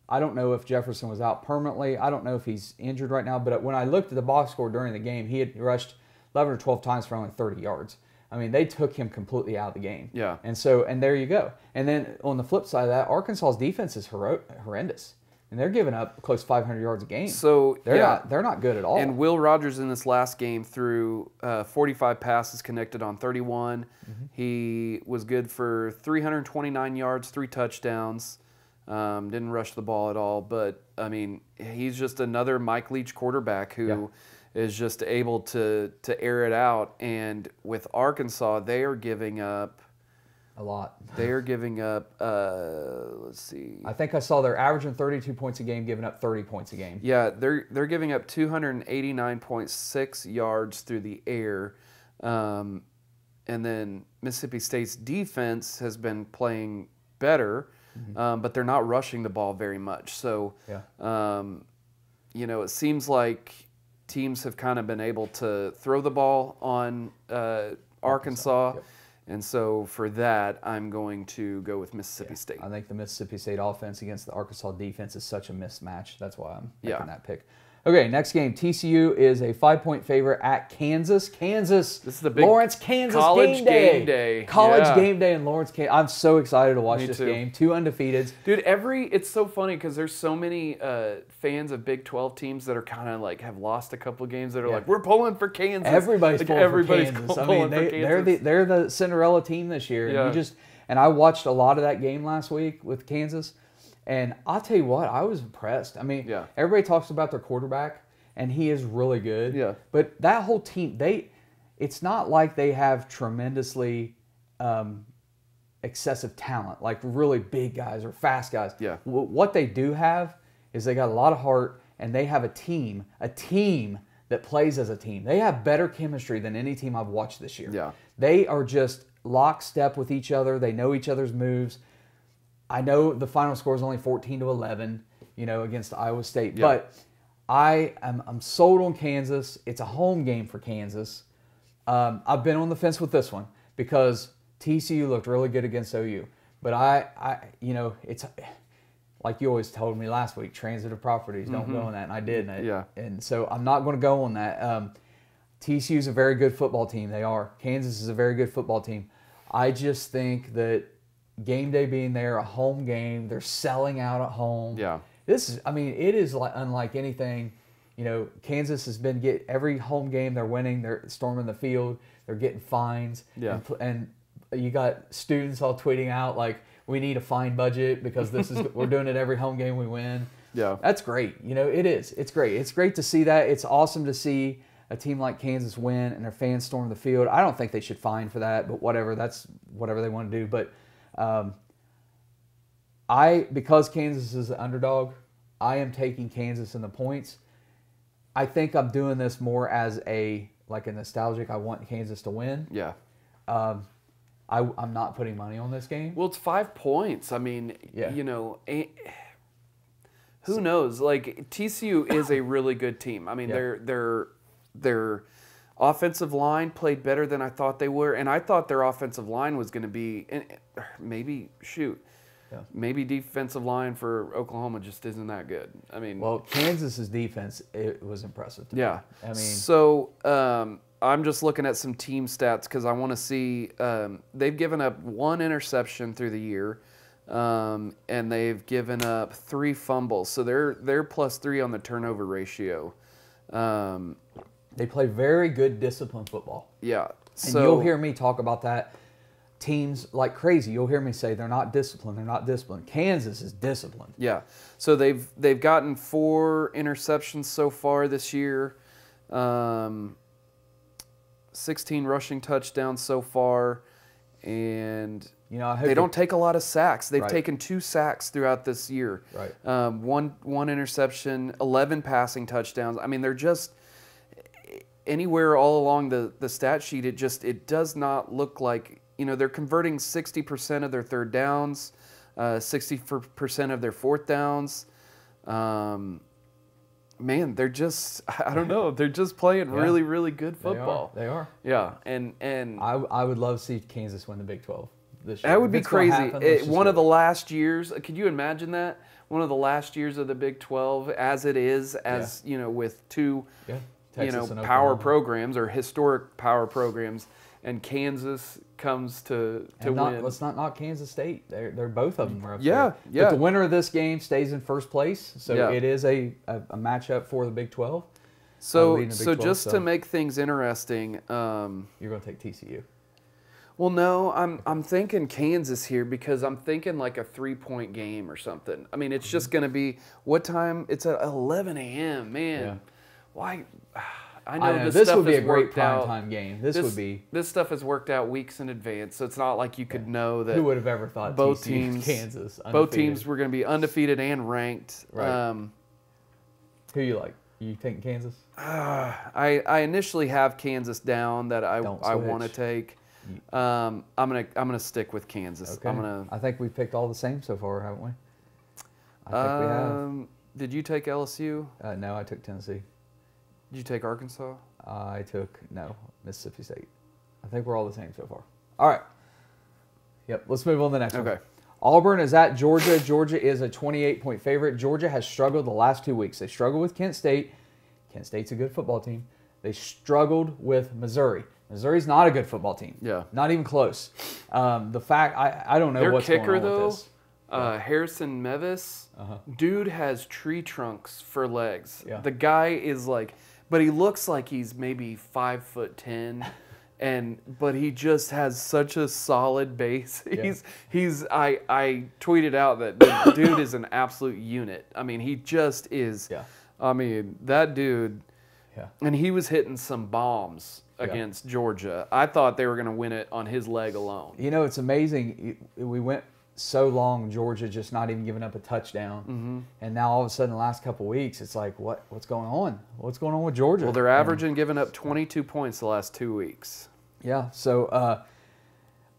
I don't know if Jefferson was out permanently. I don't know if he's injured right now. But when I looked at the box score during the game, he had rushed 11 or 12 times for only 30 yards. I mean, they took him completely out of the game. Yeah. And there you go. And then on the flip side of that, Arkansas's defense is horrendous. And they're giving up close to 500 yards a game. So they're not good at all. And Will Rogers in this last game threw 45 passes, connected on 31. He was good for 329 yards, 3 touchdowns. Didn't rush the ball at all. But, I mean, he's just another Mike Leach quarterback who is just able to air it out. And with Arkansas, they are giving up a lot. They are giving up, let's see. I think I saw they're averaging 32 points a game, giving up 30 points a game. Yeah, they're giving up 289.6 yards through the air. And then Mississippi State's defense has been playing better, but they're not rushing the ball very much. So it seems like teams have kind of been able to throw the ball on Arkansas. Yep. And so for that, I'm going to go with Mississippi State. I think the Mississippi State offense against the Arkansas defense is such a mismatch. That's why I'm making that pick. Okay, next game. TCU is a 5-point favorite at Kansas. Kansas. This is the big Lawrence, Kansas college game day. College game day in Lawrence, Kansas. I'm so excited to watch Me this too. game. 2 undefeateds. Dude, it's so funny because there's so many fans of Big 12 teams that are kind of like have lost a couple of games that are like, we're pulling for Kansas. Everybody's pulling for Kansas. I mean, they're the Cinderella team this year. Yeah. And I watched a lot of that game last week with Kansas. And I'll tell you what, I was impressed. I mean, everybody talks about their quarterback, and he is really good. Yeah. But that whole team, it's not like they have tremendously excessive talent, like really big guys or fast guys. Yeah. What they do have is they got a lot of heart, and they have a team that plays as a team. They have better chemistry than any team I've watched this year. Yeah. They are just lockstep with each other. They know each other's moves. I know the final score is only 14-11, against Iowa State, but I'm sold on Kansas. It's a home game for Kansas. I've been on the fence with this one because TCU looked really good against OU, but it's like you always told me last week, transitive properties, don't go on that, and I did. And so I'm not going to go on that. TCU is a very good football team. They are. Kansas is a very good football team. I just think that game day being there, a home game, they're selling out at home. Yeah. It is unlike anything. Kansas has been every home game they're winning. They're storming the field. They're getting fines. Yeah. And you got students all tweeting out like, we need a fine budget because we're doing it every home game we win. Yeah. That's great. It is. It's great. It's great to see that. It's awesome to see a team like Kansas win and their fans storm the field. I don't think they should fine for that, but whatever. That's whatever they want to do. But because Kansas is the underdog, I am taking Kansas in the points. I think I'm doing this more as a nostalgic. I want Kansas to win. Yeah. I'm not putting money on this game. Well, it's 5 points. I mean, who knows? Like TCU is a really good team. I mean, their offensive line played better than I thought they were, and I thought their offensive line was going to be maybe defensive line for Oklahoma just isn't that good. I mean, well, Kansas's defense, it was impressive to me. I mean, so I'm just looking at some team stats because I want to see. They've given up 1 interception through the year, and they've given up 3 fumbles. So they're +3 on the turnover ratio. They play very good disciplined football. Yeah. And you'll hear me talk about that. Teams like crazy. You'll hear me say they're not disciplined. They're not disciplined. Kansas is disciplined. Yeah. So they've gotten 4 interceptions so far this year. 16 rushing touchdowns so far, and they don't take a lot of sacks. They've taken 2 sacks throughout this year. Right. One interception, 11 passing touchdowns. I mean, they're just anywhere all along the stat sheet. It does not look like they're converting 60% of their third downs, 60% of their fourth downs. Man, they're just, I don't know, they're just playing really, really good football. They are. Yeah, and I would love to see Kansas win the Big 12 this year. That would be crazy. One of the last years, could you imagine that? One of the last years of the Big 12 as it is, with 2 power programs or historic power programs, and Kansas comes to win. Let's not knock Kansas State. They're both of them are up there. Yeah. But the winner of this game stays in first place, so it is a matchup for the Big 12. So just to make things interesting, you're going to take TCU. Well, no, I'm thinking Kansas here because I'm thinking like a 3-point game or something. I mean, it's just going to be what time? It's at 11 a.m. Man, why? I know this would be a great primetime game. This stuff has worked out weeks in advance, so it's not like you could know that. Who would have ever thought both TCU, teams, Kansas, undefeated. both teams were going to be undefeated and ranked. Right. Who you like? You think Kansas? I initially have Kansas down that I want to take. I'm gonna stick with Kansas. Okay. I think we picked all the same so far, haven't we? I think we have. Did you take LSU? No, I took Tennessee. Did you take Arkansas? I took, no, Mississippi State. I think we're all the same so far. All right. Yep, let's move on to the next one. Okay. Auburn is at Georgia. Georgia is a 28-point favorite. Georgia has struggled the last 2 weeks. They struggled with Kent State. Kent State's a good football team. They struggled with Missouri. Missouri's not a good football team. Yeah. Not even close. The fact, I don't know Their what's kicker, going on with this. Harrison Mevis, dude has tree trunks for legs. Yeah. The guy is like, but he looks like he's maybe 5'10", but he just has such a solid base. Yeah. I tweeted out that the dude is an absolute unit. I mean, he just is. Yeah. I mean, that dude. Yeah. And he was hitting some bombs against Georgia. I thought they were going to win it on his leg alone. You know, it's amazing. We went so long, Georgia just not even giving up a touchdown. And now all of a sudden, the last couple of weeks, it's like, what's going on? What's going on with Georgia? Well, they're averaging giving up 22 points the last 2 weeks. Yeah, so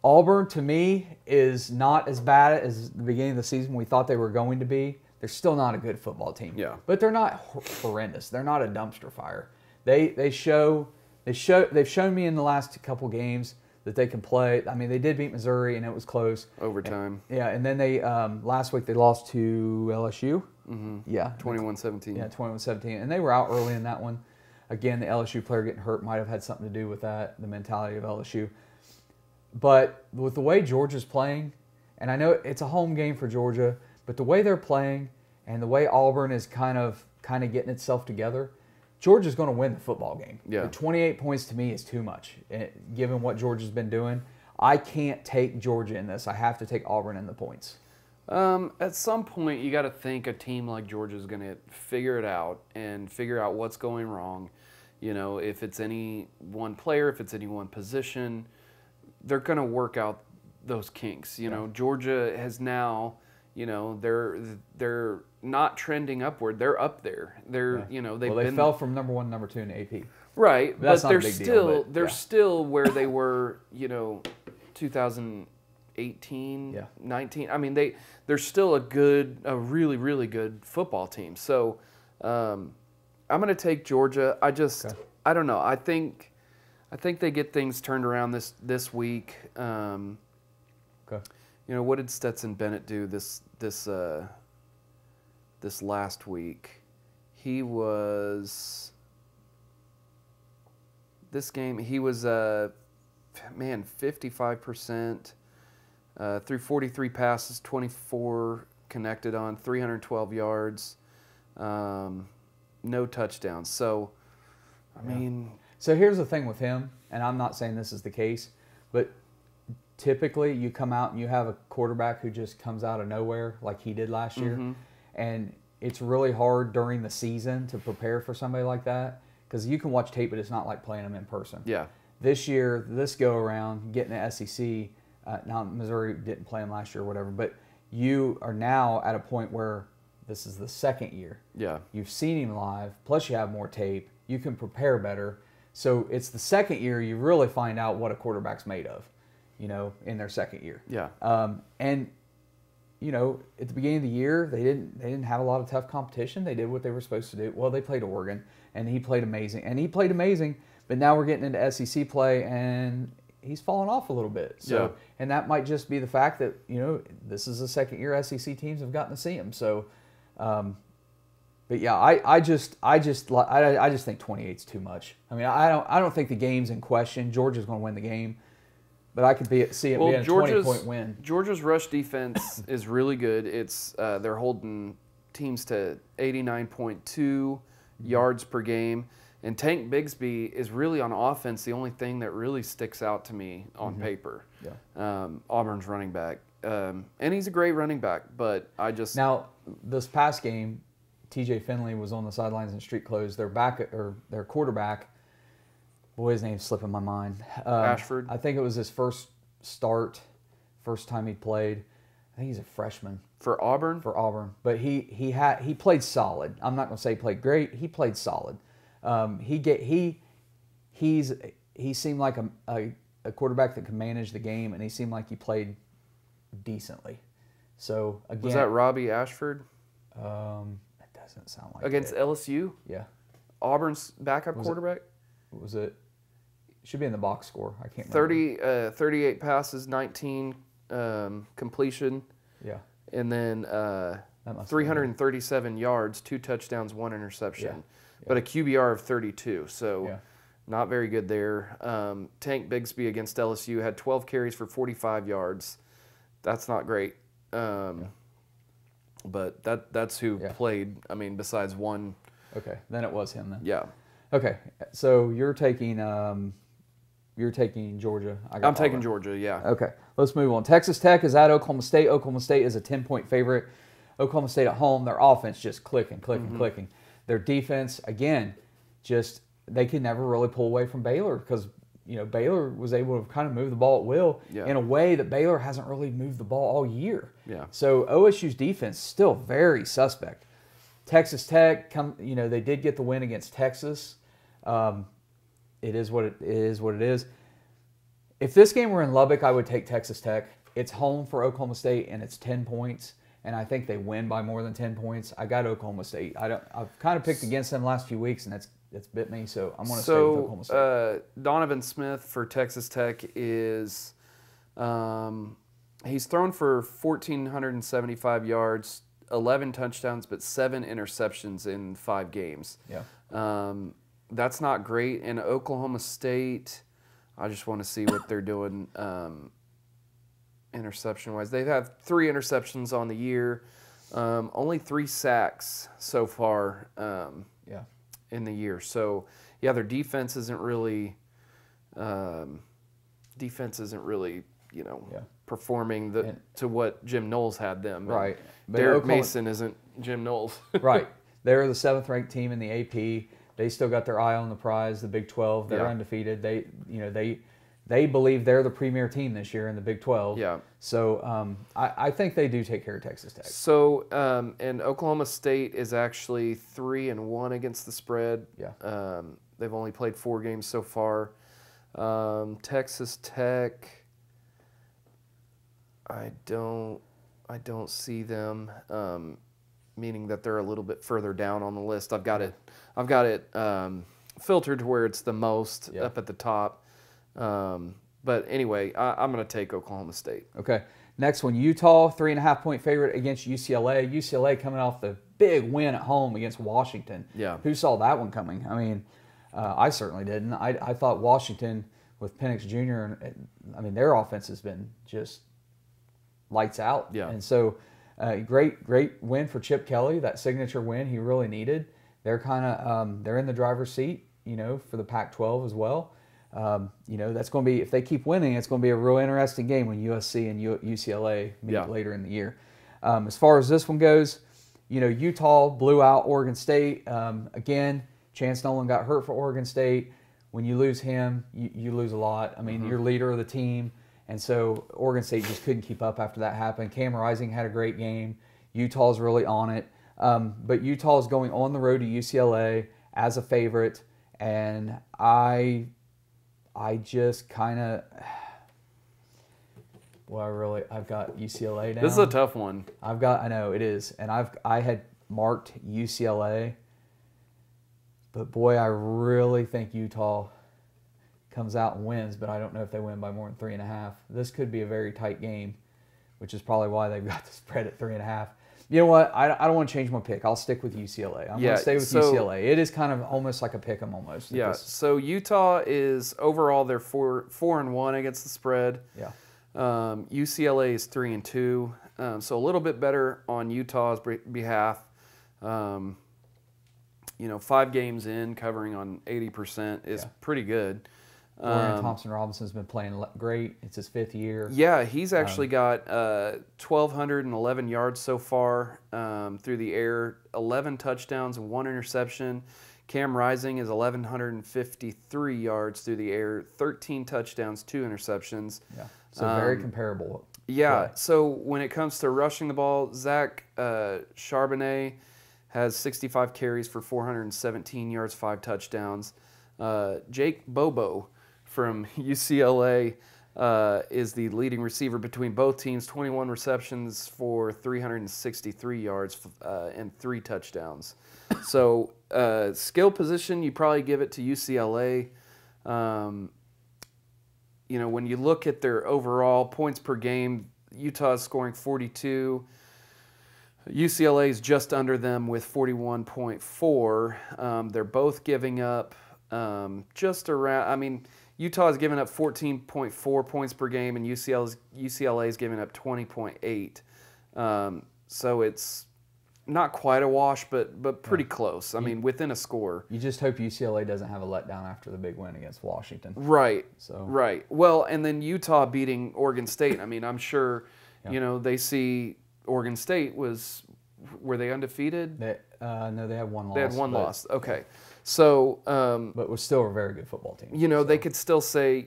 Auburn, to me, is not as bad as the beginning of the season we thought they were going to be. They're still not a good football team. Yeah. But they're not horrendous. They're not a dumpster fire. They've shown me in the last couple games that they can play. I mean, they did beat Missouri, and it was close. Overtime. And then they last week they lost to LSU. Yeah. 21-17. Yeah, 21-17. And they were out early in that one. Again, the LSU player getting hurt might have had something to do with that, the mentality of LSU. But with the way Georgia's playing, and I know it's a home game for Georgia, but the way they're playing and the way Auburn is kind of getting itself together, Georgia's going to win the football game. Yeah. The 28 points to me is too much, given what Georgia's been doing. I can't take Georgia in this. I have to take Auburn in the points. At some point, you got to think a team like Georgia is going to figure it out and figure out what's going wrong. You know, if it's any one player, if it's any one position, they're going to work out those kinks. You know, Georgia has now, you know, they're not trending upward. They're up there. They're you know they fell from number 1, number 2 in the AP. Right, That's but not a they're big still deal, but, they're still where they were. You know, 2018, 19. I mean, they're still a really, really good football team. So I'm going to take Georgia. I don't know. I think they get things turned around this week. You know, what did Stetson Bennett do this last week? He was 55%, threw 43 passes, 24 connected on, 312 yards, no touchdowns. So, I mean... So here's the thing with him, and I'm not saying this is the case, but typically you come out and you have a quarterback who just comes out of nowhere like he did last year, and it's really hard during the season to prepare for somebody like that because you can watch tape, but it's not like playing them in person. Yeah. This year, this go-around, getting the SEC, now Missouri didn't play him last year or whatever, but you are now at a point where this is the second year. Yeah. You've seen him live, plus you have more tape. You can prepare better. So it's the second year you really find out what a quarterback's made of, you know, in their second year. Yeah. And, you know, at the beginning of the year, they didn't have a lot of tough competition. They did what they were supposed to do. Well, they played Oregon, and he played amazing. But now we're getting into SEC play, and he's fallen off a little bit. So, and that might just be the fact that, you know, this is the second year SEC teams have gotten to see him. So, but yeah, I just think 28 is too much. I mean, I don't think the game's in question. Georgia's going to win the game, but I could see it being a 20-point win. Georgia's rush defense is really good. It's they're holding teams to 89.2 yards per game, and Tank Bigsby is really on offense the only thing that really sticks out to me on paper. Yeah. Auburn's running back, and he's a great running back, but now this past game, TJ Finley was on the sidelines in street clothes. Their quarterback, boy, his name's slipping my mind. Ashford. I think it was his first time he played. I think he's a freshman for Auburn. But he played solid. I'm not going to say he played great. He played solid. He seemed like a quarterback that could manage the game, and he seemed like he played decently. So again, was that Robbie Ashford? That doesn't sound like against it. LSU. Yeah. Auburn's backup Was quarterback. What was it? Should be in the box score. I can't remember. 38 passes, 19 completion, Yeah. and then That must 337 yards, 2 touchdowns, 1 interception, Yeah. but a QBR of 32. So Yeah. not very good there. Tank Bigsby against LSU had 12 carries for 45 yards. That's not great. But that's who played. I mean, besides one. Okay, then it was him then. Yeah. Okay, so you're taking Georgia. I'm taking Georgia, yeah. Okay, let's move on. Texas Tech is at Oklahoma State. Oklahoma State is a 10-point favorite. Oklahoma State at home, their offense just clicking. Their defense, again, just they could never really pull away from Baylor because Baylor was able to kind of move the ball at will in a way that Baylor hasn't really moved the ball all year. Yeah. So OSU's defense still very suspect. Texas Tech, they did get the win against Texas. It is what it is. If this game were in Lubbock, I would take Texas Tech. It's home for Oklahoma State, and it's 10 points, and I think they win by more than 10 points. I got Oklahoma State. I've kind of picked against them the last few weeks, and it's bit me, so I'm going to stay with Oklahoma State. Donovan Smith for Texas Tech is he's thrown for 1,475 yards, 11 touchdowns, but 7 interceptions in 5 games. Yeah. That's not great. And Oklahoma State, I just want to see what they're doing interception-wise. They've had 3 interceptions on the year, only 3 sacks so far in the year. So, yeah, their defense isn't really performing to what Jim Knowles had them. Right. But Derek Mason isn't Jim Knowles. Right. They're the 7th-ranked team in the AP. They still got their eye on the prize, the Big 12. They're undefeated. They believe they're the premier team this year in the Big 12. Yeah. So I think they do take care of Texas Tech. So and Oklahoma State is actually 3-1 against the spread. Yeah. They've only played 4 games so far. Texas Tech, I don't see them. Meaning that they're a little bit further down on the list. I've got it filtered to where it's the most up at the top. But anyway, I'm going to take Oklahoma State. Okay. Next one, Utah, 3.5-point favorite against UCLA. UCLA coming off the big win at home against Washington. Yeah. Who saw that one coming? I mean, I certainly didn't. I thought Washington with Penix Jr., their offense has been just lights out. Yeah. And so great win for Chip Kelly, that signature win he really needed. They're kind of they're in the driver's seat, for the Pac-12 as well. That's going to be, if they keep winning, it's going to be a real interesting game when USC and UCLA meet later in the year. As far as this one goes, Utah blew out Oregon State. Again, Chance Nolan got hurt for Oregon State. When you lose him, you lose a lot. You're leader of the team. And so Oregon State just couldn't keep up after that happened. Cam Rising had a great game. Utah's really on it. But Utah's going on the road to UCLA as a favorite. And I just kind of, I've got UCLA now. This is a tough one. I know it is. And I had marked UCLA. But boy, I really think Utah comes out and wins, but I don't know if they win by more than 3.5. This could be a very tight game, which is probably why they've got the spread at 3.5. You know what? I don't want to change my pick. I'll stick with UCLA. I'm going to stay with UCLA. It is kind of almost like a pick 'em almost. Yeah. So Utah is overall they're 4-1 against the spread. Yeah. UCLA is 3-2. So a little bit better on Utah's behalf. 5 games in, covering on 80% is pretty good. Dorian Thompson-Robinson's been playing great. It's his 5th year. Yeah, he's actually got 1,211 yards so far through the air, 11 touchdowns and 1 interception. Cam Rising is 1,153 yards through the air, 13 touchdowns, 2 interceptions. Yeah, so very comparable. Yeah, play. So when it comes to rushing the ball, Zach Charbonnet has 65 carries for 417 yards, 5 touchdowns. Jake Bobo from UCLA is the leading receiver between both teams, 21 receptions for 363 yards and 3 touchdowns. So skill position, you probably give it to UCLA. When you look at their overall points per game, Utah's scoring 42. UCLA is just under them with 41.4. They're both giving up just around. Utah is giving up 14.4 points per game, and UCLA is giving up 20.8. So it's not quite a wash, but pretty close. Within a score. You just hope UCLA doesn't have a letdown after the big win against Washington. Right. So right. Well, and then Utah beating Oregon State. I'm sure, they see Oregon State were they undefeated? No, they had one loss. They had one loss. Okay. So, but was still a very good football team. They could still say,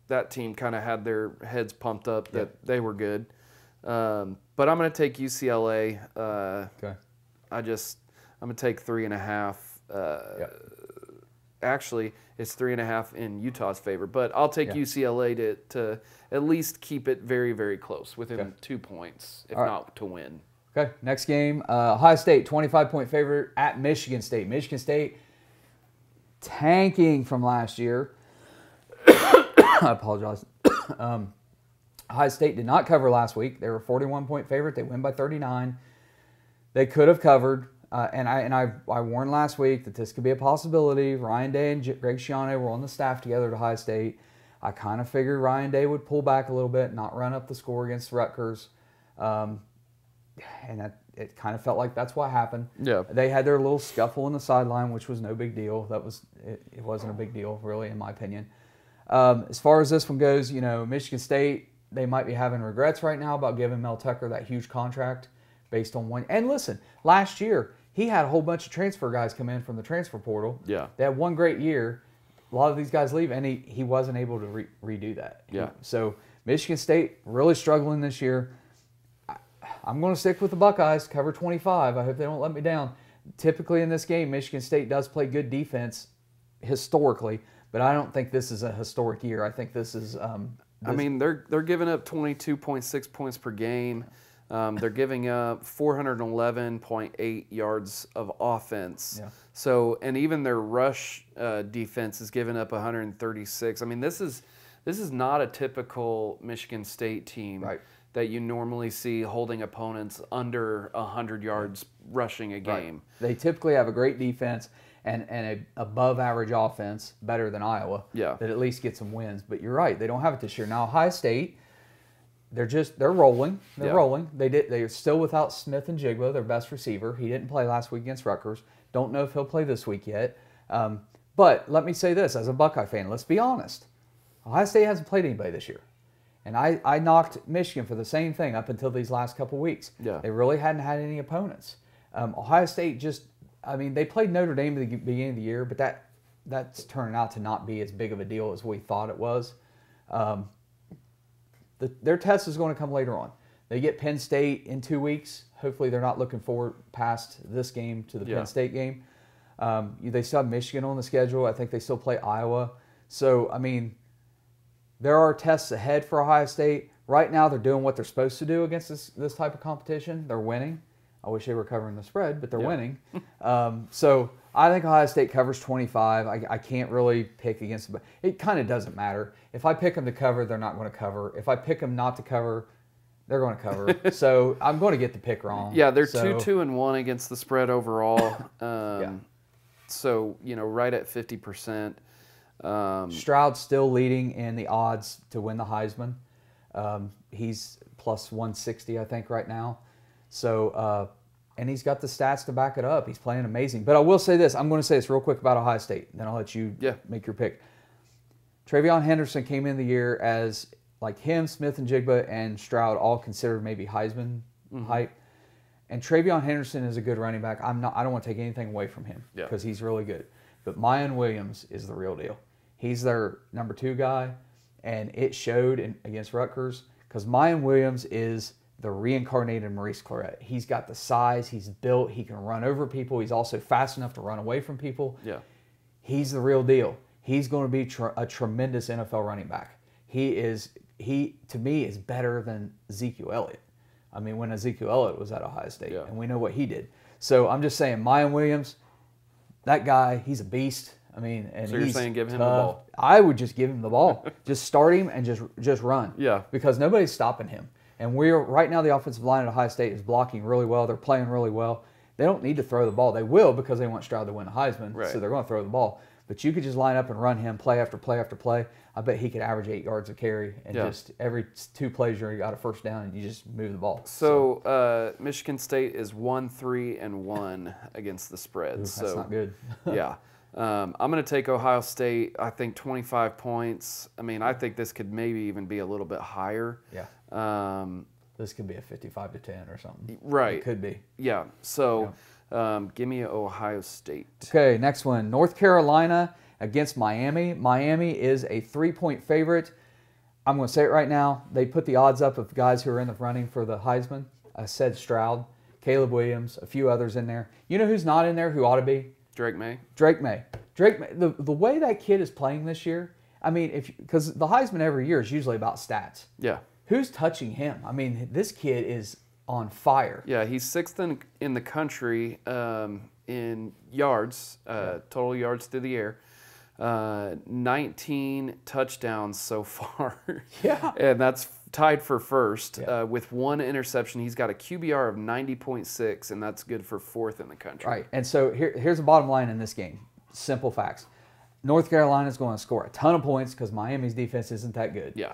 that team kind of had their heads pumped up that they were good. But I'm going to take UCLA. Okay. I'm going to take 3.5. Actually, it's 3.5 in Utah's favor, but I'll take UCLA to at least keep it very, very close, within 2 points, if not to win. Okay, next game, Ohio State, 25-point favorite at Michigan State. Michigan State tanking from last year. I apologize. Ohio State did not cover last week. They were a 41-point favorite. They win by 39. They could have covered, and I warned last week that this could be a possibility. Ryan Day and Greg Schiano were on the staff together at Ohio State. I kind of figured Ryan Day would pull back a little bit, not run up the score against Rutgers. And it kind of felt like that's what happened. Yeah. They had their little scuffle in the sideline, which was no big deal. It wasn't a big deal, really, in my opinion. As far as this one goes, Michigan State, they might be having regrets right now about giving Mel Tucker that huge contract based on one. And listen, last year, he had a whole bunch of transfer guys come in from the transfer portal. Yeah. They had one great year. A lot of these guys leave, and he wasn't able to redo that. Yeah. So Michigan State really struggling this year. I'm going to stick with the Buckeyes, cover 25. I hope they don't let me down. Typically in this game, Michigan State does play good defense historically, but I don't think this is a historic year. I think this is they're giving up 22.6 points per game. They're giving up 411.8 yards of offense. Yeah. So, and even their rush defense is giving up 136. This is not a typical Michigan State team. Right. That you normally see holding opponents under 100 yards rushing a game. Right. They typically have a great defense and a above average offense, better than Iowa. Yeah. That at least get some wins. But you're right, they don't have it this year. Now Ohio State, they're rolling. They're rolling. They're still without Smith and Jigba, their best receiver. He didn't play last week against Rutgers. Don't know if he'll play this week yet. But let me say this as a Buckeye fan, let's be honest. Ohio State hasn't played anybody this year. And I knocked Michigan for the same thing up until these last couple weeks. Yeah. They really hadn't had any opponents. Ohio State they played Notre Dame at the beginning of the year, but that's turning out to not be as big of a deal as we thought it was. Their test is going to come later on. They get Penn State in 2 weeks. Hopefully they're not looking forward past this game to the Penn State game. They still have Michigan on the schedule. I think they still play Iowa. So, there are tests ahead for Ohio State. Right now, they're doing what they're supposed to do against this type of competition. They're winning. I wish they were covering the spread, but they're winning. So I think Ohio State covers 25. I can't really pick against them. It kind of doesn't matter. If I pick them to cover, they're not going to cover. If I pick them not to cover, they're going to cover. So I'm going to get the pick wrong. Yeah, they're 2-1 against the spread overall. So, right at 50%. Stroud's still leading in the odds to win the Heisman. He's plus 160, I think, right now. So, and he's got the stats to back it up. He's playing amazing. But I will say this. I'm going to say this real quick about Ohio State. Then I'll let you make your pick. Travion Henderson came in the year as, like him, Smith and Jigba, and Stroud all considered maybe Heisman hype. And Travion Henderson is a good running back. I don't want to take anything away from him because he's really good. But Mayan Williams is the real deal. He's their number 2 guy, and it showed against Rutgers because Mayan Williams is the reincarnated Maurice Claret. He's got the size. He's built. He can run over people. He's also fast enough to run away from people. Yeah. He's the real deal. He's going to be a tremendous NFL running back. he to me is better than Ezekiel Elliott. I mean, when Ezekiel Elliott was at Ohio State, Yeah. and we know what he did. So I'm just saying, Mayan Williams, that guy, he's a beast. I mean, and So you're he's saying give him tough. the ball? I would just give him the ball. Just start him and just run. Yeah. Because nobody's stopping him. And we're right now the offensive line at Ohio State is blocking really well. They're playing really well. They don't need to throw the ball. They will because they want Stroud to win the Heisman, Right. so they're going to throw the ball. But you could just line up and run him play after play after play. I bet he could average 8 yards a carry, and just every 2 plays you got a first down, and you just move the ball. So Michigan State is 1-3-1 against the spread. That's not good. Yeah. I'm going to take Ohio State. I think 25 points. I mean, I think this could maybe even be a little bit higher. Yeah. This could be a 55-10 or something. Right. It could be. Yeah. So give me Ohio State. Okay, next one. North Carolina against Miami. Miami is a 3-point favorite. I'm going to say it right now. They put the odds up of guys who are in the running for the Heisman. I said Stroud, Caleb Williams, a few others in there. You know who's not in there who ought to be? Drake May. Drake May. Drake May. The way that kid is playing this year, I mean, because the Heisman every year is usually about stats. Yeah. Who's touching him? I mean, this kid is on fire. Yeah, he's 6th in the country in yards, total yards through the air. 19 touchdowns so far. Yeah. And that's tied for first with 1 interception. He's got a QBR of 90.6, and that's good for 4th in the country. Right. And so here's the bottom line in this game. Simple facts. North Carolina's going to score a ton of points because Miami's defense isn't that good. Yeah.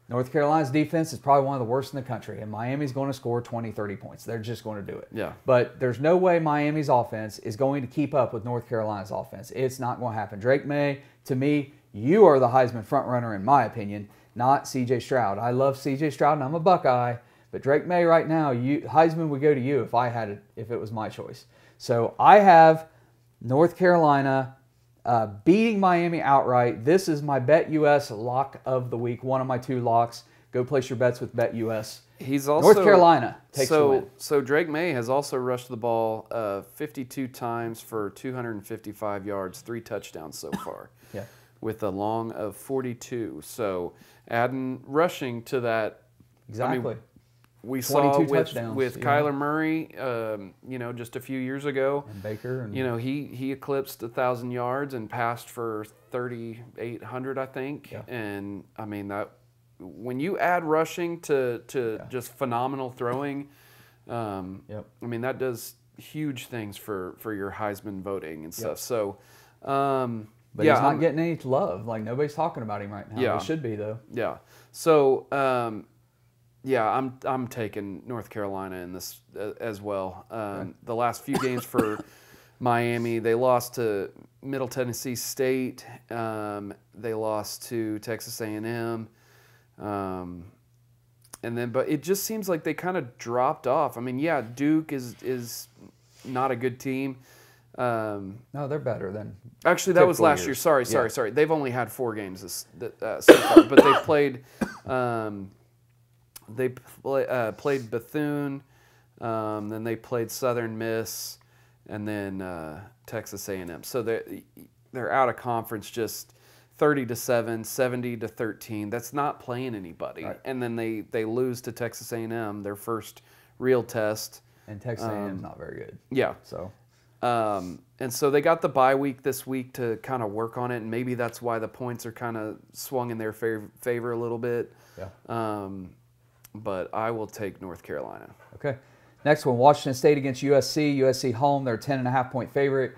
North Carolina's defense is probably one of the worst in the country, and Miami's going to score 20, 30 points. They're just going to do it. Yeah. But there's no way Miami's offense is going to keep up with North Carolina's offense. It's not going to happen. Drake May, to me, you are the Heisman frontrunner in my opinion, not C.J. Stroud. I love C.J. Stroud, and I'm a Buckeye, but Drake May right now, Heisman would go to you if it was my choice. So I have North Carolina beating Miami outright. This is my Bet US lock of the week. One of my 2 locks. Go place your bets with Bet US. He's also North Carolina takes the win. So Drake May has also rushed the ball 52 times for 255 yards, 3 touchdowns so far. Yeah. With a long of 42. So adding rushing to that. Exactly. I mean, we saw touchdowns, with Kyler Murray, just a few years ago. And Baker. And he eclipsed 1,000 yards and passed for 3,800, I think. Yeah. And I mean that when you add rushing to just phenomenal throwing, I mean that does huge things for your Heisman voting and stuff. So, but he's not getting any love. Like nobody's talking about him right now. Yeah. He should be though. Yeah. So. I'm taking North Carolina in this as well. The last few games for Miami, they lost to Middle Tennessee State. They lost to Texas A&M. But it just seems like they kind of dropped off. I mean, yeah, Duke is not a good team. No, they're better than. Actually, that was last year. Sorry. They've only had 4 games so far, but they played. They played Bethune, then they played Southern Miss, and then Texas A&M. So they're out of conference just 30-7, 70-13. That's not playing anybody. Right. And then they lose to Texas A&M, their first real test. And Texas A&M's not very good. Yeah. So. And so they got the bye week this week to kind of work on it, and maybe that's why the points are kind of swung in their favor a little bit. Yeah. But I will take North Carolina. Okay. Next one, Washington State against USC. USC home, they're a 10.5-point favorite.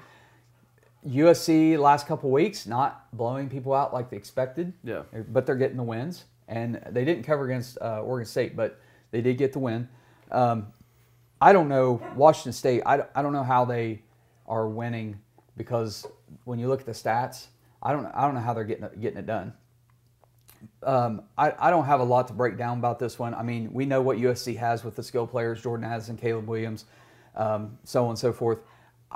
USC last couple weeks not blowing people out like they expected. Yeah. But they're getting the wins, and they didn't cover against Oregon State, but they did get the win. I don't know Washington State. I don't know how they are winning because when you look at the stats, I don't know how they're getting it done. I don't have a lot to break down about this one. I mean, we know what USC has with the skill players, Jordan Addison, Caleb Williams, so on and so forth.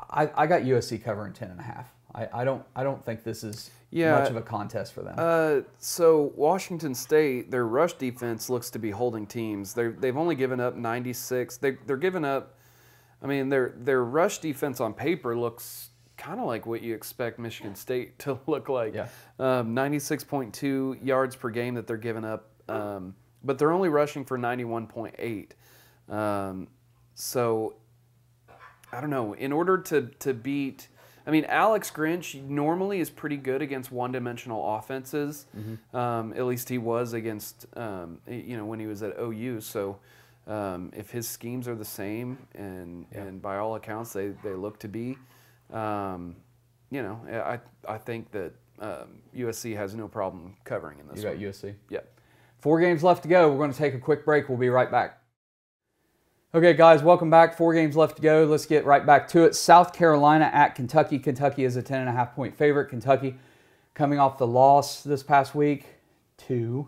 I got USC covering 10.5. I don't think this is much of a contest for them. So Washington State, their rush defense looks to be holding teams. They've only given up 96. They're giving up. I mean, their rush defense on paper looks kind of like what you expect Michigan State to look like. Yeah. 96.2 yards per game that they're giving up, but they're only rushing for 91.8. So I don't know. In order to beat, I mean, Alex Grinch normally is pretty good against one-dimensional offenses. At least he was against, when he was at OU. So if his schemes are the same, and by all accounts they look to be, I think that USC has no problem covering in this. You got USC? Yeah. 4 games left to go. We're going to take a quick break. We'll be right back. Okay, guys, welcome back. 4 games left to go. Let's get right back to it. South Carolina at Kentucky. Kentucky is a 10.5-point favorite. Kentucky coming off the loss this past week to,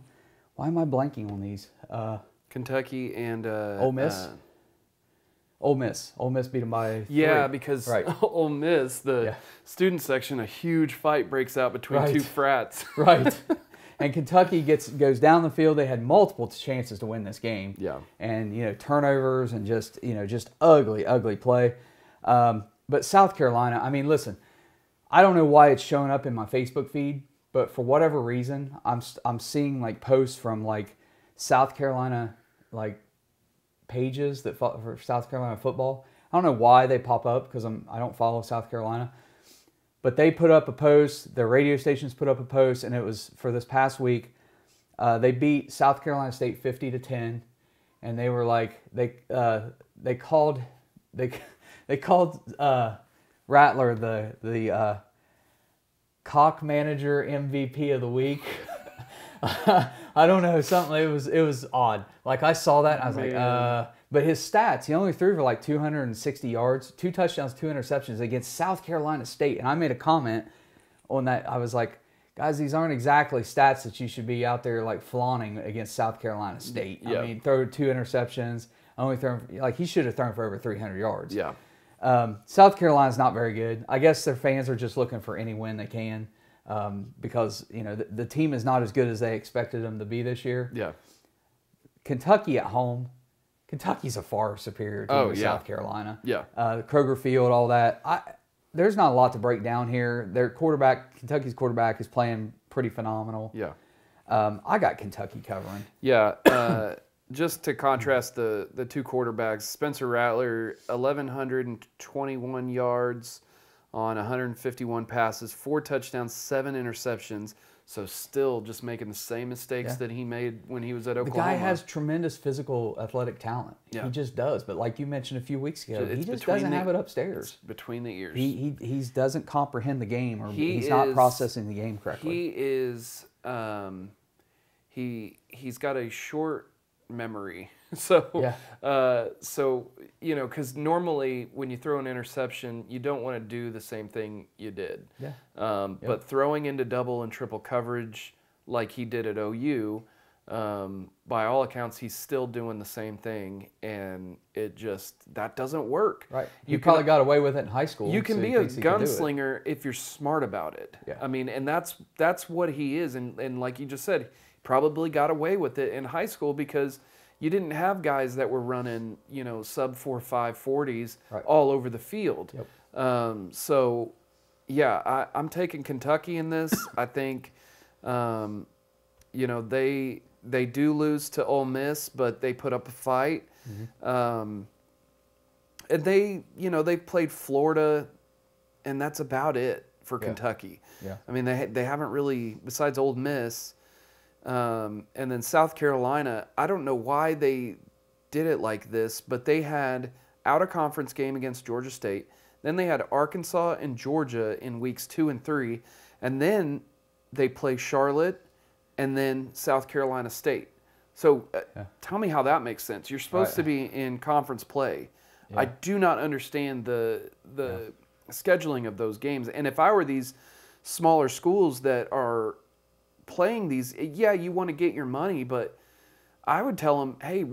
why am I blanking on these? Kentucky and Ole Miss. Ole Miss. Ole Miss beat them by 3. Yeah, because Ole Miss, the student section, a huge fight breaks out between 2 frats. Right. And Kentucky goes down the field. They had multiple chances to win this game. Yeah. And, turnovers and just ugly play. But South Carolina, I mean, listen, I don't know why it's showing up in my Facebook feed, but for whatever reason, I'm seeing like posts from like South Carolina like pages that for South Carolina football. I don't know why they pop up because I don't follow South Carolina. But they put up a post, their radio stations put up a post, and it was for this past week. They beat South Carolina State 50-10, and they were like they called Rattler the cock manager MVP of the week. I don't know, something. It was odd. Like I saw that, and I was like, But his stats, he only threw for like 260 yards, 2 touchdowns, 2 interceptions against South Carolina State. And I made a comment on that. I was like, guys, these aren't exactly stats that you should be out there like flaunting against South Carolina State. Yeah. I mean, throw 2 interceptions, only thrown, like he should have thrown for over 300 yards. Yeah. South Carolina's not very good. I guess their fans are just looking for any win they can because, the team is not as good as they expected them to be this year. Yeah. Kentucky at home. Kentucky's a far superior team to South Carolina. Yeah. Kroger Field, all that. There's not a lot to break down here. Their quarterback, Kentucky's quarterback, is playing pretty phenomenal. Yeah. I got Kentucky covering. Yeah. Just to contrast the 2 quarterbacks, Spencer Rattler, 1,121 yards on 151 passes, 4 touchdowns, 7 interceptions. So still just making the same mistakes that he made when he was at Oklahoma. The guy has tremendous physical athletic talent. Yeah. He just does. But like you mentioned a few weeks ago, he just doesn't have it upstairs. It's between the ears. He doesn't comprehend the game, or he's not processing the game correctly. He is he's got a short memory. So because normally when you throw an interception, you don't want to do the same thing you did. Yeah. But throwing into double and triple coverage like he did at OU, by all accounts, he's still doing the same thing, and that doesn't work. Right. You probably got away with it in high school. You can be a gunslinger if you're smart about it. Yeah. I mean, and that's what he is, and like you just said, probably got away with it in high school because you didn't have guys that were running, sub 4.5 40s all over the field. Yep. So, yeah, I'm taking Kentucky in this. I think, they do lose to Ole Miss, but they put up a fight. Mm-hmm. And they've played Florida, and that's about it for Kentucky. Yeah. I mean, they haven't really, besides Ole Miss. And then South Carolina, I don't know why they did it like this, but they had out-of-conference game against Georgia State. Then they had Arkansas and Georgia in weeks 2 and 3. And then they play Charlotte and then South Carolina State. So tell me how that makes sense. You're supposed to be in conference play. Yeah. I do not understand the scheduling of those games. And if I were these smaller schools that are playing these, you want to get your money, but I would tell them, hey,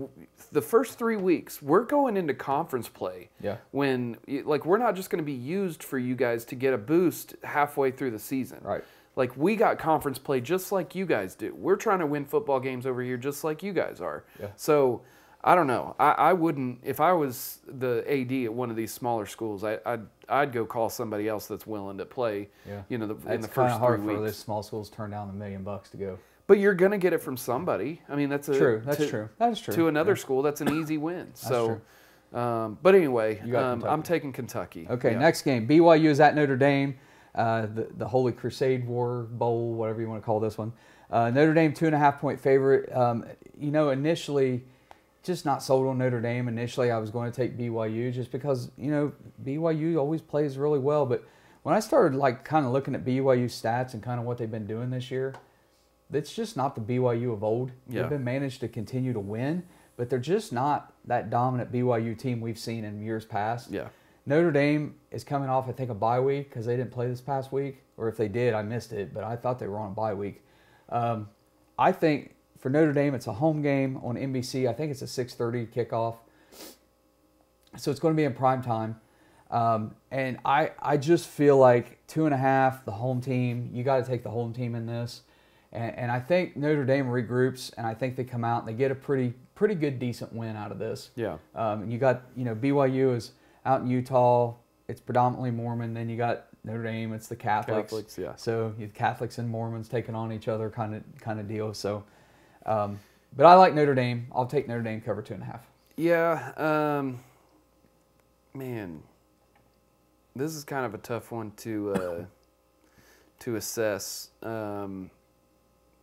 the first 3 weeks, we're going into conference play. Yeah. When, we're not just going to be used for you guys to get a boost halfway through the season. Right. Like, we got conference play just like you guys do. We're trying to win football games over here just like you guys are. Yeah. So I don't know. I wouldn't, if I was the AD at one of these smaller schools, I'd go call somebody else that's willing to play. Yeah. In the It's first 3 kind of hard weeks. for those small schools to turn down $1 million to go. But you're gonna get it from somebody. I mean, that's True. That's true. That is true. To another school, that's an easy win. True. But anyway, I'm taking Kentucky. Okay, Yeah. next game. BYU is at Notre Dame. The Holy Crusade War Bowl, whatever you want to call this one. Notre Dame 2.5-point favorite. Initially, just not sold on Notre Dame. Initially, I was going to take BYU just because, BYU always plays really well. But when I started kind of looking at BYU stats and kind of what they've been doing this year, it's just not the BYU of old. Yeah. They've been managed to continue to win, but they're just not that dominant BYU team we've seen in years past. Yeah. Notre Dame is coming off, I think, a bye week because they didn't play this past week. Or if they did, I missed it, but I thought they were on a bye week. I think for Notre Dame, it's a home game on NBC. I think it's a 6:30 kickoff. So it's going to be in prime time. And I just feel like 2.5, the home team, you got to take the home team in this. And I think Notre Dame regroups, and I think they come out and they get a pretty good, decent win out of this. Yeah. You got, BYU is out in Utah. It's predominantly Mormon. Then you got Notre Dame. It's the Catholics. Yeah. So you have Catholics and Mormons taking on each other, kind of deal. So, but I like Notre Dame. I'll take Notre Dame cover 2.5. Yeah. Man, this is kind of a tough one to assess.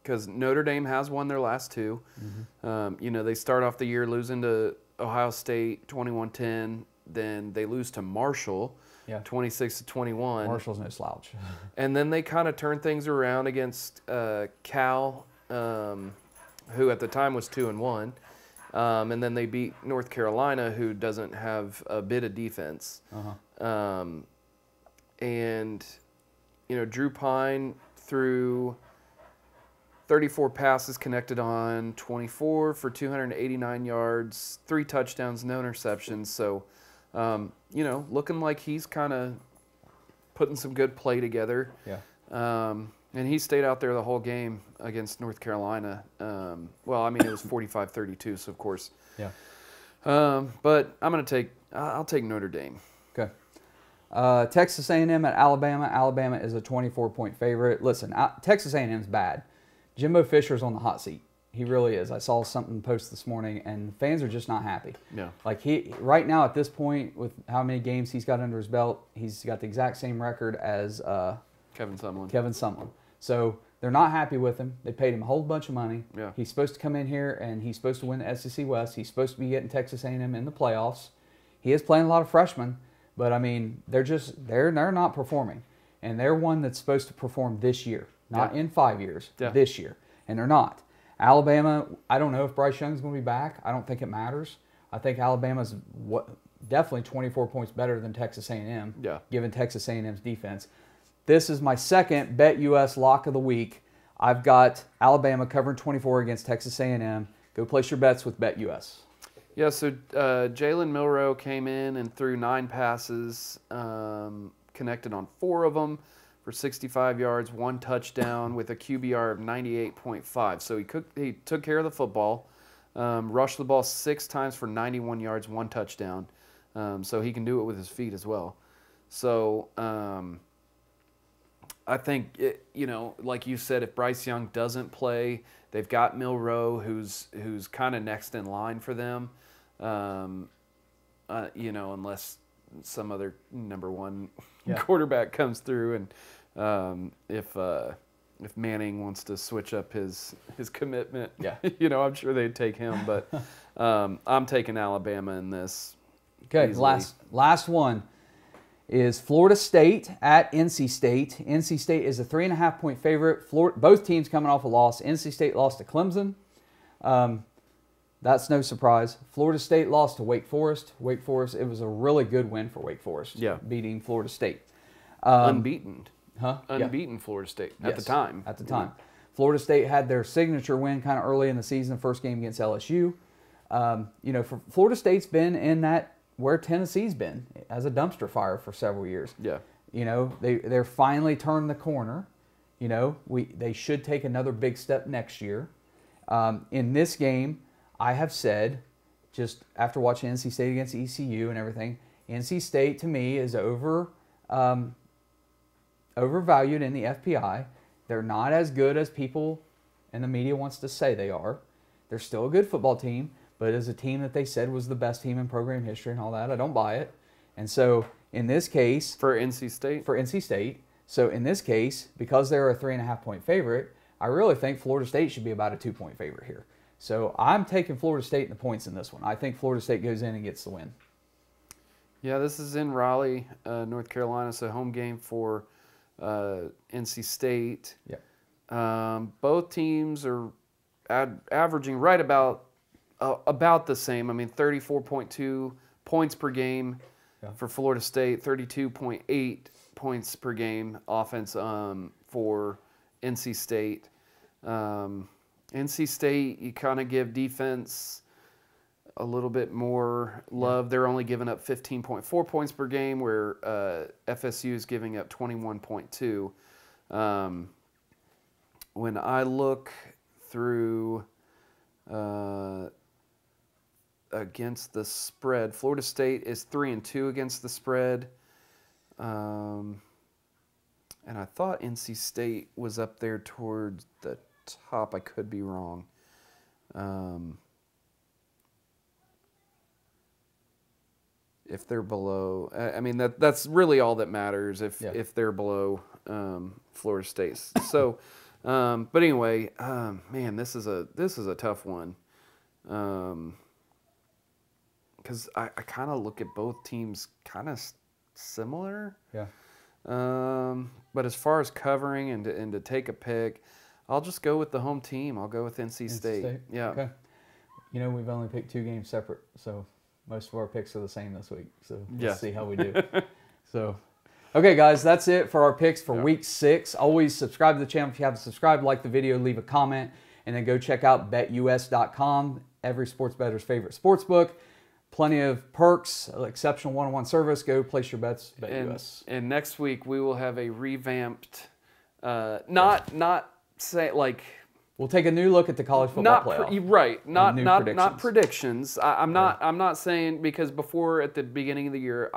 Because Notre Dame has won their last two. Mm-hmm. They start off the year losing to Ohio State 21-10. Then they lose to Marshall 26-21. Marshall's no slouch. And then they kind of turn things around against Cal, who at the time was 2-1. And then they beat North Carolina, who doesn't have a bit of defense. And, Drew Pine threw 34 passes, connected on 24 for 289 yards, 3 touchdowns, no interceptions. So, looking like he's kind of putting some good play together. Yeah. And he stayed out there the whole game against North Carolina. It was 45-32, so of course. Yeah. But I'll take Notre Dame. Okay. Texas A&M at Alabama. Alabama is a 24-point favorite. Listen, Texas A&M's bad. Jimbo Fisher's on the hot seat. He really is. I saw something post this morning, and fans are just not happy. Yeah. He right now at this point, with how many games he's got under his belt, he's got the exact same record as Kevin Sumlin. So they're not happy with him. They paid him a whole bunch of money. Yeah. He's supposed to come in here and he's supposed to win the SEC West. He's supposed to be getting Texas A&M in the playoffs. He is playing a lot of freshmen, but they're not performing, and they're one that's supposed to perform this year, not in 5 years. Yeah. This year, and they're not. Alabama, I don't know if Bryce Young's going to be back. I don't think it matters. I think Alabama's definitely 24 points better than Texas A&M, given Texas A&M's defense. This is my second Bet US lock of the week. I've got Alabama covering 24 against Texas A&M. Go place your bets with Bet US. Yeah, so Jalen Milroe came in and threw 9 passes, connected on 4 of them for 65 yards, 1 touchdown with a QBR of 98.5. So he took care of the football, rushed the ball 6 times for 91 yards, 1 touchdown. So he can do it with his feet as well. So I think, like you said, if Bryce Young doesn't play, they've got Milroe, who's kind of next in line for them, unless some other number one quarterback comes through, and if Manning wants to switch up his commitment, I'm sure they'd take him. But I'm taking Alabama in this. Okay, easily. last one is Florida State at NC State. NC State is a 3.5-point favorite. Both teams coming off a loss. NC State lost to Clemson. That's no surprise. Florida State lost to Wake Forest. Wake Forest, it was a really good win for Wake Forest, beating Florida State. Unbeaten. Unbeaten Florida State at the time. At the time. Florida State had their signature win kind of early in the season, first game against LSU. For Florida State's been in that where Tennessee's been as a dumpster fire for several years. Yeah. They're finally turned the corner. They should take another big step next year. In this game, I have said just after watching NC State against ECU and everything, NC State to me is overvalued in the FPI. They're not as good as people in the media wants to say they are. They're still a good football team, but as a team that they said was the best team in program history and all that, I don't buy it. And so in this case, For NC State? So in this case, because they're a 3.5-point favorite, I really think Florida State should be about a 2-point favorite here. So I'm taking Florida State in the points in this one. I think Florida State goes in and gets the win. Yeah, this is in Raleigh, North Carolina. It's a home game for NC State. Yeah. Both teams are averaging right about the same. I mean, 34.2 points per game for Florida State, 32.8 points per game offense for NC State. NC State, you kind of give defense a little bit more love. They're only giving up 15.4 points per game, where FSU is giving up 21.2. When I look through against the spread, Florida State is 3-2 against the spread. And I thought NC State was up there towards the top. I could be wrong. If they're below, I mean that's really all that matters. If they're below Florida State. So, but anyway, man, this is a tough one. Because I kind of look at both teams kind of similar. Yeah. But as far as covering and to take a pick, I'll just go with the home team. I'll go with NC State. Yeah. Okay. You know, we've only picked 2 games separate, so most of our picks are the same this week. So we'll see how we do. So, okay, guys, that's it for our picks for Week 6. Always subscribe to the channel if you haven't subscribed. Like the video, leave a comment, and then go check out betus.com, every sports bettor's favorite sports book. Plenty of perks, exceptional one-on-one service. Go place your bets, BetUS. And next week we will have a revamped, not say like. We'll take a new look at the college football playoff. Not predictions. I'm not saying, because before at the beginning of the year,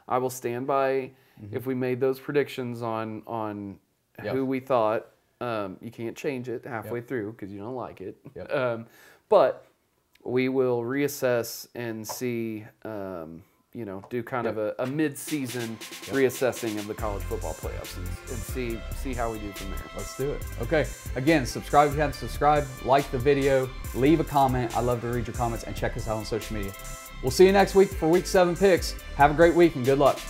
I will stand by if we made those predictions on who we thought. You can't change it halfway through because you don't like it. But we will reassess and see, do kind of a mid-season reassessing of the college football playoffs and see how we do from there. Let's do it. Okay. Again, subscribe if you haven't subscribed. Like the video. Leave a comment. I love to read your comments, and check us out on social media. We'll see you next week for Week 7 picks. Have a great week and good luck.